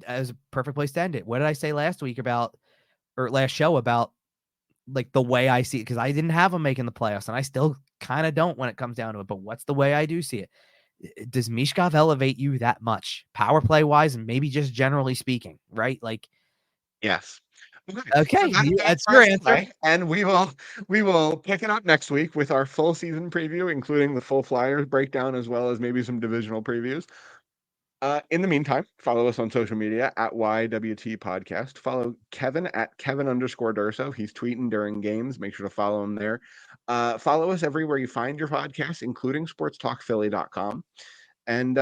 as a perfect place to end it. What did I say last show about like the way I see it? Because I didn't have them making the playoffs, and I still kind of don't when it comes down to it. But what's the way I do see it? Does Michkov elevate you that much, power play wise, and maybe just generally speaking, right? Like, yes. Okay, so that's your answer. And we will pick it up next week with our full season preview, including the full Flyers breakdown, as well as maybe some divisional previews. In the meantime, follow us on social media at YWT Podcast. Follow Kevin at Kevin_Durso. He's tweeting during games. Make sure to follow him there. Follow us everywhere you find your podcasts, including sportstalkphilly.com. And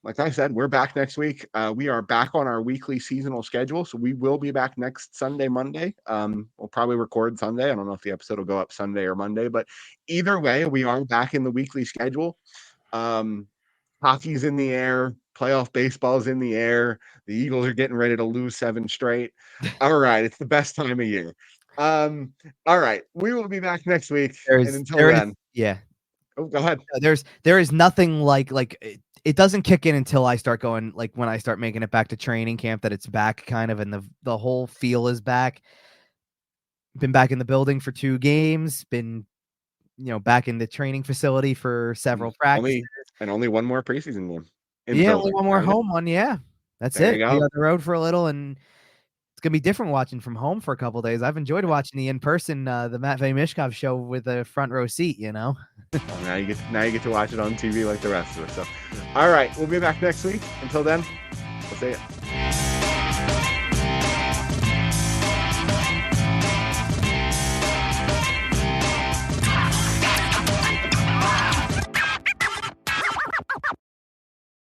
like I said, we're back next week. We are back on our weekly seasonal schedule. So we will be back next Sunday, Monday. We'll probably record Sunday. I don't know if the episode will go up Sunday or Monday, but either way, we are back in the weekly schedule. Hockey's in the air. Playoff baseball's in the air. The Eagles are getting ready to lose 7 straight. All right. It's the best time of year. All right. We will be back next week. And until then. Oh, go ahead. There is nothing like it doesn't kick in until I start going, like when I start making it back to training camp, that it's back kind of, and the whole feel is back. Been back in the building for 2 games, been, back in the training facility for several practices. Only one more preseason game. Only one more home one. Yeah. That's it. Be on the road for a little, and it's gonna be different watching from home for a couple of days. I've enjoyed watching the in-person, the Matvei Michkov Show with a front row seat, Well, now you get to watch it on TV like the rest of us. So, all right, we'll be back next week. Until then, we'll see you.